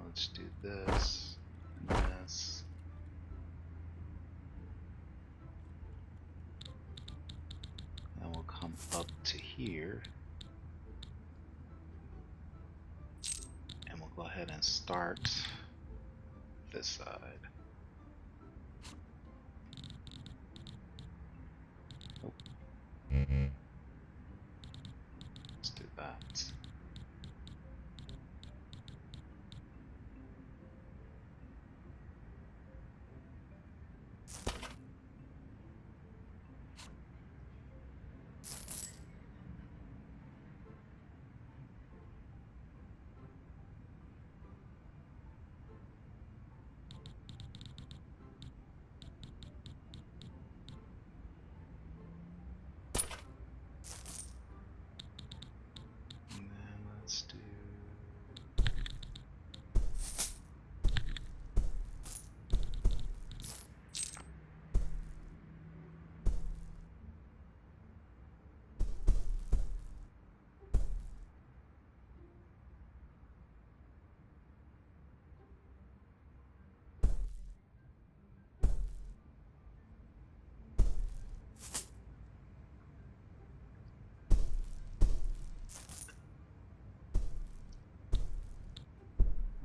Let's do this and this. And we'll come up to here. ahead and start this side. Oh, let's do that. And then let's do.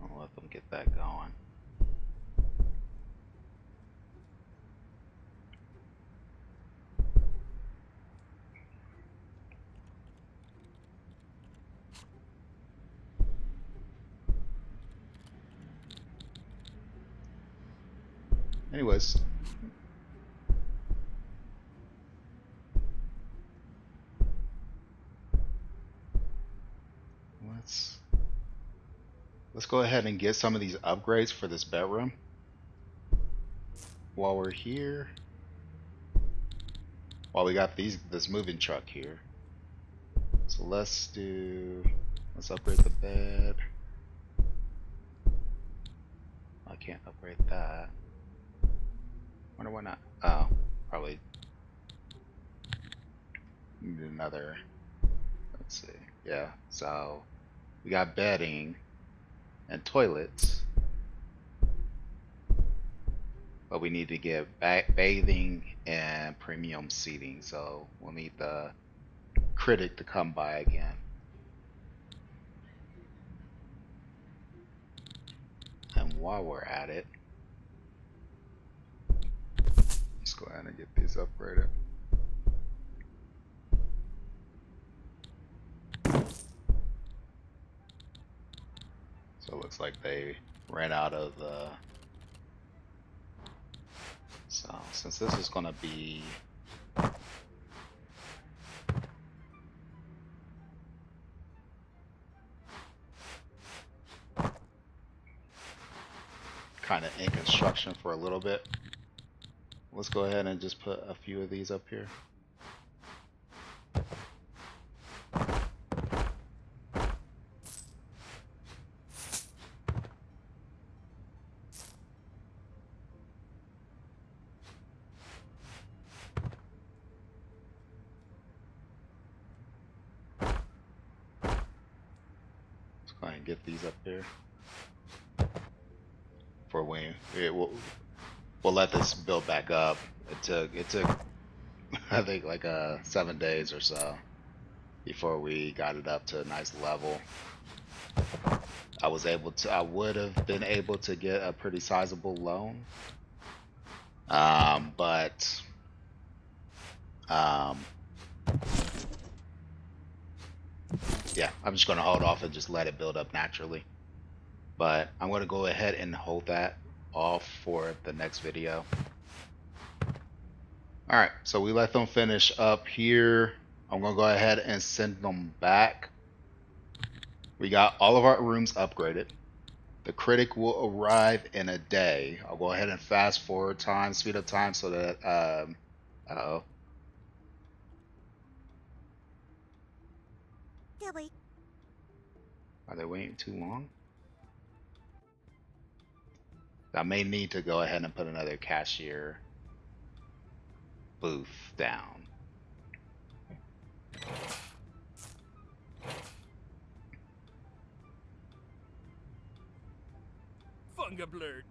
I'll let them get that going. Anyways, let's go ahead and get some of these upgrades for this bedroom while we're here. While we got this moving truck here. So let's upgrade the bed. I can't upgrade that. Wonder why not. Oh, probably need another. Let's see. Yeah, so we got bedding and toilets, but we need to get bathing and premium seating. So we'll need the critic to come by again. And while we're at it, let's go ahead and get these upgraded. So it looks like they ran out of the. So since this is going to be kind of in construction for a little bit, let's go ahead and just put a few of these up here. Let's go ahead and get these up here for when we'll let this build back up. It took I think like 7 days or so before we got it up to a nice level. I would have been able to get a pretty sizable loan, but yeah, I'm just going to hold off and just let it build up naturally. But I'm going to go ahead and hold that off for the next video. Alright, so we let them finish up here. I'm going to go ahead and send them back. We got all of our rooms upgraded. The critic will arrive in a day. I'll go ahead and fast forward time, speed up time so that, uh-oh. Are they waiting too long? I may need to go ahead and put another cashier booth down. Funga blurred.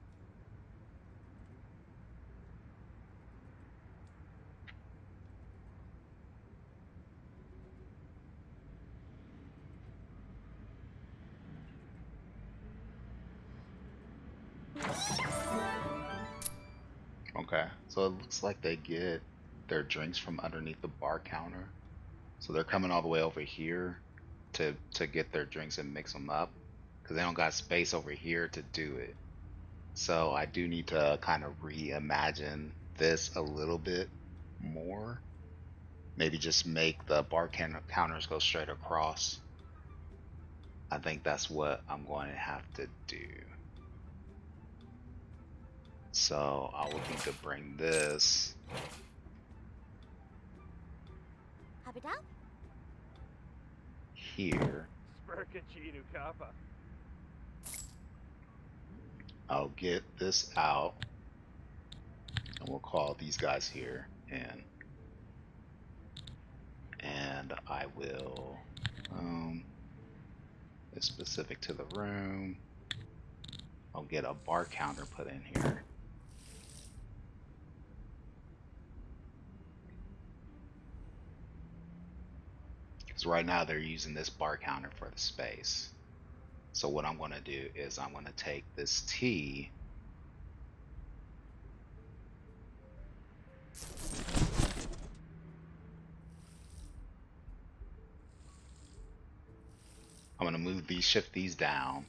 Okay. So it looks like they get their drinks from underneath the bar counter. So they're coming all the way over here to get their drinks and mix them up because they don't got space over here to do it. So I do need to kind of reimagine this a little bit more. Maybe just make the counters go straight across. I think that's what I'm going to have to do. So I will need to bring this here. I'll get this out and we'll call these guys here and I will it's specific to the room. I'll get a bar counter put in here. Because right now they're using this bar counter for the space. So what I'm going to do is I'm going to take this T I'm going to move these, shift these down.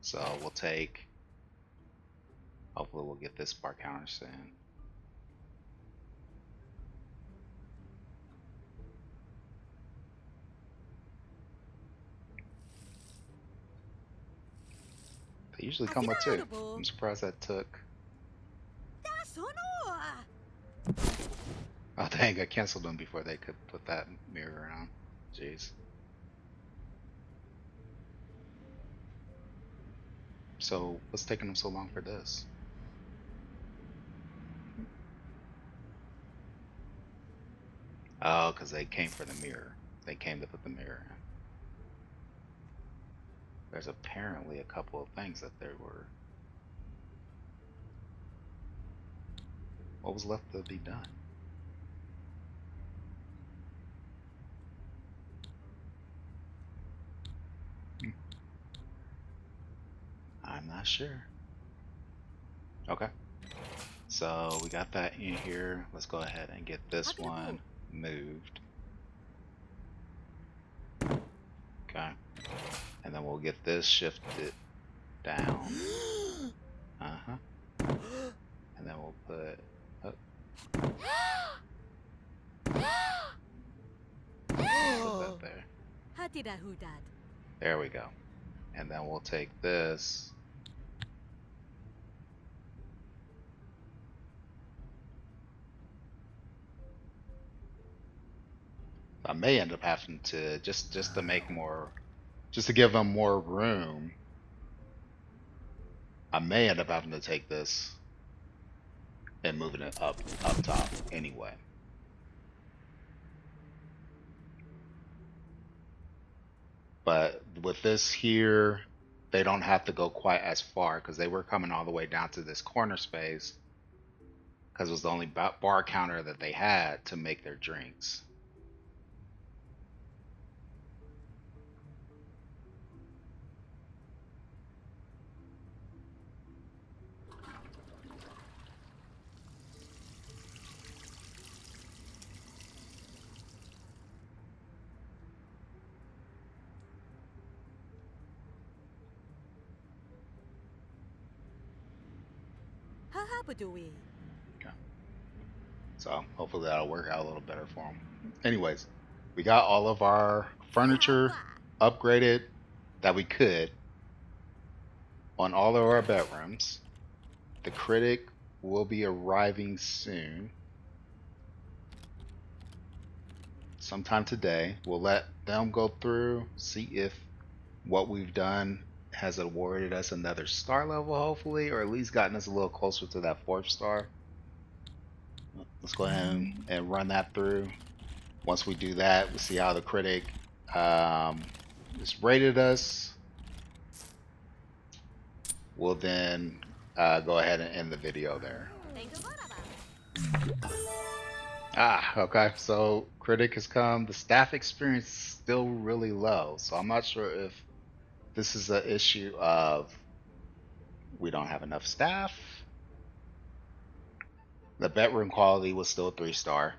So we'll take, hopefully we'll get this bar counter soon. They usually come with two. I'm surprised that took. Oh dang, I canceled them before they could put that mirror on. Jeez. So what's taking them so long for this? Oh, because they came for the mirror. They came to put the mirror in. There's apparently a couple of things that there were. What was left to be done? I'm not sure. Okay. So we got that in here. Let's go ahead and get this one moved. Okay. And then we'll get this shifted down. Uh-huh. And then we'll put up. Put that there. There we go. And then we'll take this. I may end up having to just to make more, just to give them more room. I may end up having to take this and moving it up top anyway. But with this here, they don't have to go quite as far because they were coming all the way down to this corner space because it was the only bar counter that they had to make their drinks. Okay. So hopefully that'll work out a little better for them. Anyways, we got all of our furniture upgraded that we could on all of our bedrooms. The critic will be arriving soon. Sometime today. We'll let them go through, see if what we've done has awarded us another star level, hopefully, or at least gotten us a little closer to that 4th star. Let's go ahead and run that through. Once we do that, we'll see how the critic just rated us. We'll then go ahead and end the video there. Okay. So critic has come. The staff experience is still really low. So I'm not sure if this is an issue of we don't have enough staff The bedroom quality was still 3 star.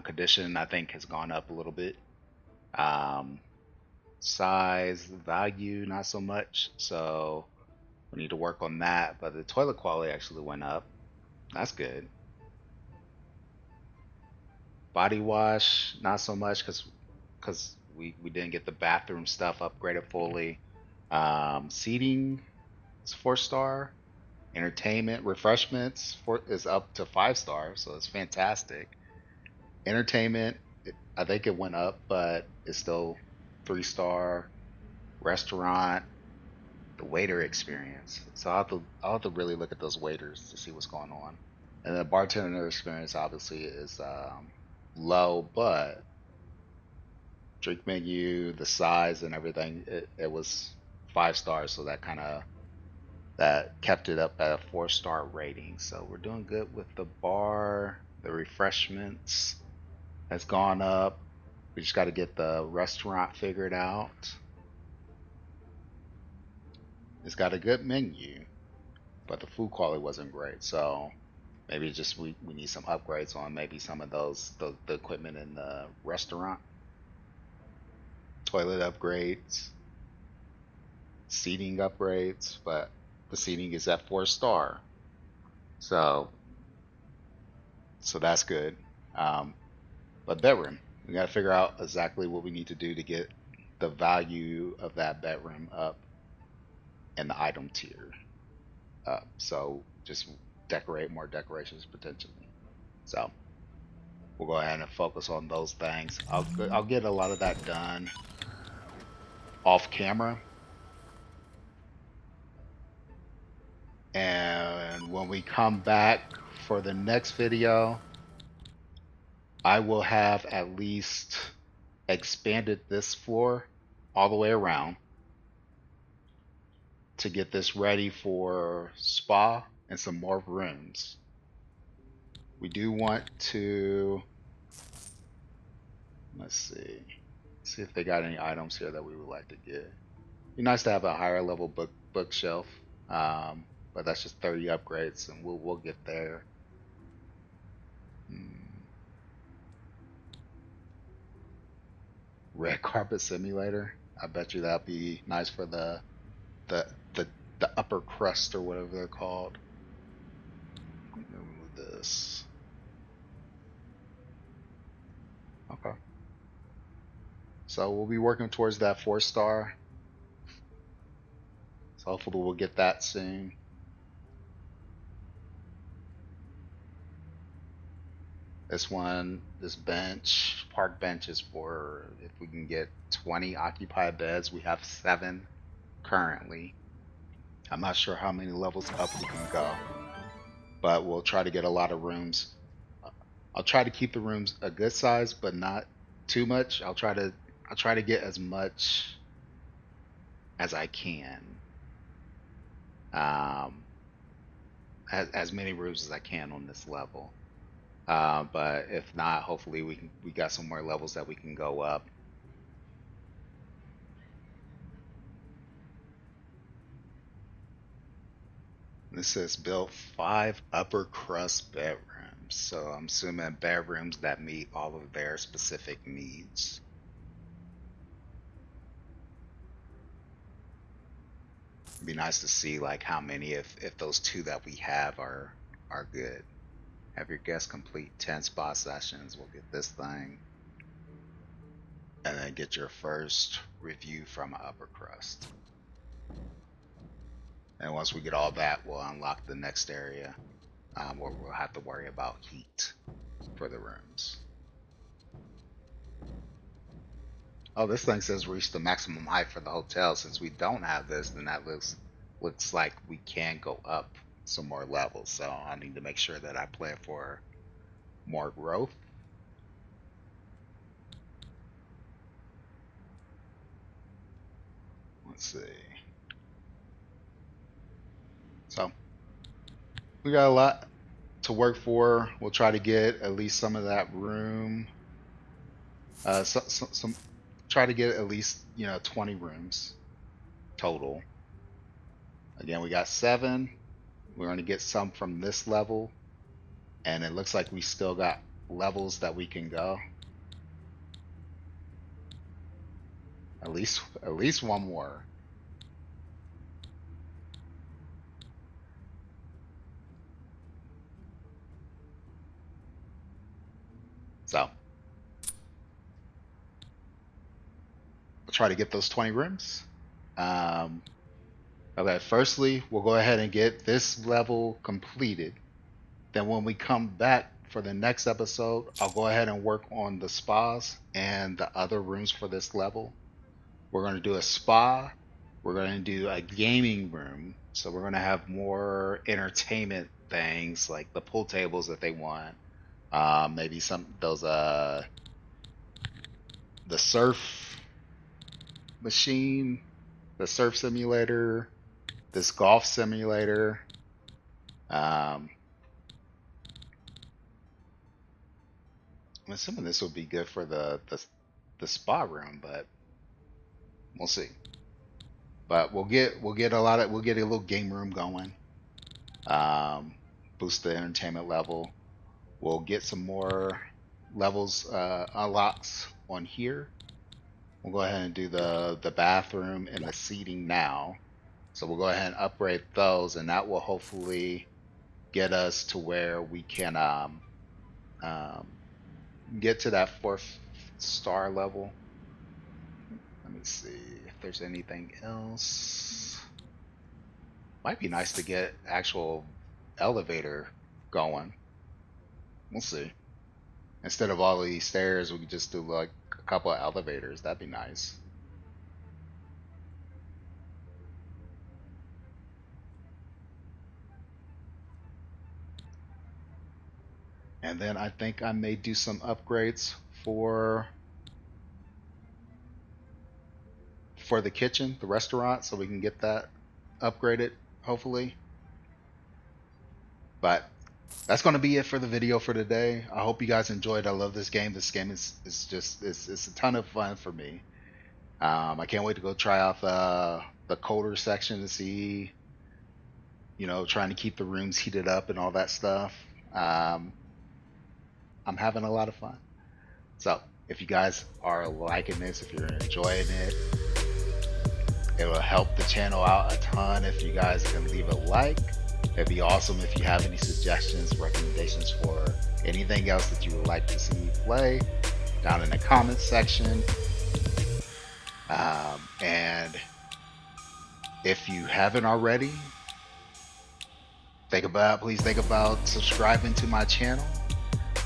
Condition I think has gone up a little bit. Um, Size, value, not so much. So we need to work on that. But the toilet quality actually went up. That's good. Body wash, not so much because we didn't get the bathroom stuff upgraded fully. Seating is 4 star. Entertainment, refreshments is up to 5 stars, so it's fantastic. Entertainment, I think it went up, but it's still 3 star. Restaurant, the waiter experience. So I'll have to really look at those waiters to see what's going on. And the bartender experience obviously is low, but drink menu, the size and everything, it was 5 stars, so that kept it up at a 4 star rating. So we're doing good with the bar. The refreshments has gone up. We just got to get the restaurant figured out. It's got a good menu, but the food quality wasn't great. So maybe just we need some upgrades on maybe some of the equipment in the restaurant, toilet upgrades, seating upgrades. But the seating is at 4 star, so that's good. Um, but bedroom, we got to figure out exactly what we need to do to get the value of that bedroom up and the item tier up. So just decorate more decorations potentially. So we'll go ahead and focus on those things. I'll get a lot of that done off camera, and when we come back for the next video, I will have at least expanded this floor all the way around to get this ready for spa and some more rooms. We do want to, let's see if they got any items here that we would like to get. Be nice to have a higher level bookshelf, but that's just 30 upgrades, and we'll get there. Hmm. Red carpet simulator. I bet you that'd be nice for the the the upper crust or whatever they're called. Let me remove this. Okay. So we'll be working towards that 4 star. So hopefully we'll get that soon. This bench, park bench is for if we can get 20 occupied beds. We have 7 currently. I'm not sure how many levels up we can go, but we'll try to get a lot of rooms. I'll try to keep the rooms a good size, but not too much. I'll try to get as much as I can, um, as many rooms as I can on this level. But if not, hopefully we got some more levels that we can go up. This says build 5 upper crust bedrooms. So I'm assuming bedrooms that meet all of their specific needs. It'd be nice to see like how many if those 2 that we have are good. Have your guests complete 10 spa sessions. We'll get this thing. And then get your first review from an upper crust. And once we get all that, we'll unlock the next area where we'll have to worry about heat for the rooms. Oh, this thing says reach the maximum height for the hotel. Since we don't have this, then that looks like we can go up some more levels. So I need to make sure that I plan for more growth. Let's see. So we got a lot to work for. We'll try to get at least some of that room. Some try to get at least 20 rooms total. Again, we got 7. We're going to get some from this level. and it looks like we still got levels that we can go. At least one more. So I'll try to get those 20 rooms. Okay, firstly, we'll go ahead and get this level completed. Then when we come back for the next episode, I'll go ahead and work on the spas and the other rooms for this level. We're going to do a spa. We're going to do a gaming room. So we're going to have more entertainment things like the pool tables that they want. Maybe some those the surf machine, the surf simulator, this golf simulator. Um, I'm assuming this would be good for the spa room, but we'll see. But we'll get a lot of we'll get a little game room going. Um, Boost the entertainment level. We'll get some more levels unlocks on here. We'll go ahead and do the bathroom and the seating now. So we'll go ahead and upgrade those, and that will hopefully get us to where we can um, get to that 4th star level. Let me see if there's anything else. Might be nice to get actual elevator going. We'll see. Instead of all these stairs, we could just do like a couple of elevators. That'd be nice. And then I think I may do some upgrades for the kitchen, the restaurant, so we can get that upgraded, hopefully. But that's going to be it for the video for today. I hope you guys enjoyed. I love this game. This game is just it's a ton of fun for me. I can't wait to go try out the colder section to see, trying to keep the rooms heated up and all that stuff. I'm having a lot of fun. So if you guys are liking this, if you're enjoying it, it will help the channel out a ton if you guys can leave a like. It'd be awesome if you have any suggestions, recommendations for anything else that you would like to see me play down in the comments section. And if you haven't already, please think about subscribing to my channel.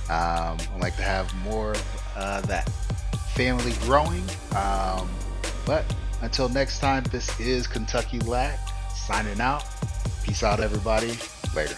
I'd like to have more of that family growing. But until next time, this is Kentucky Lack signing out. Peace out, everybody. Later.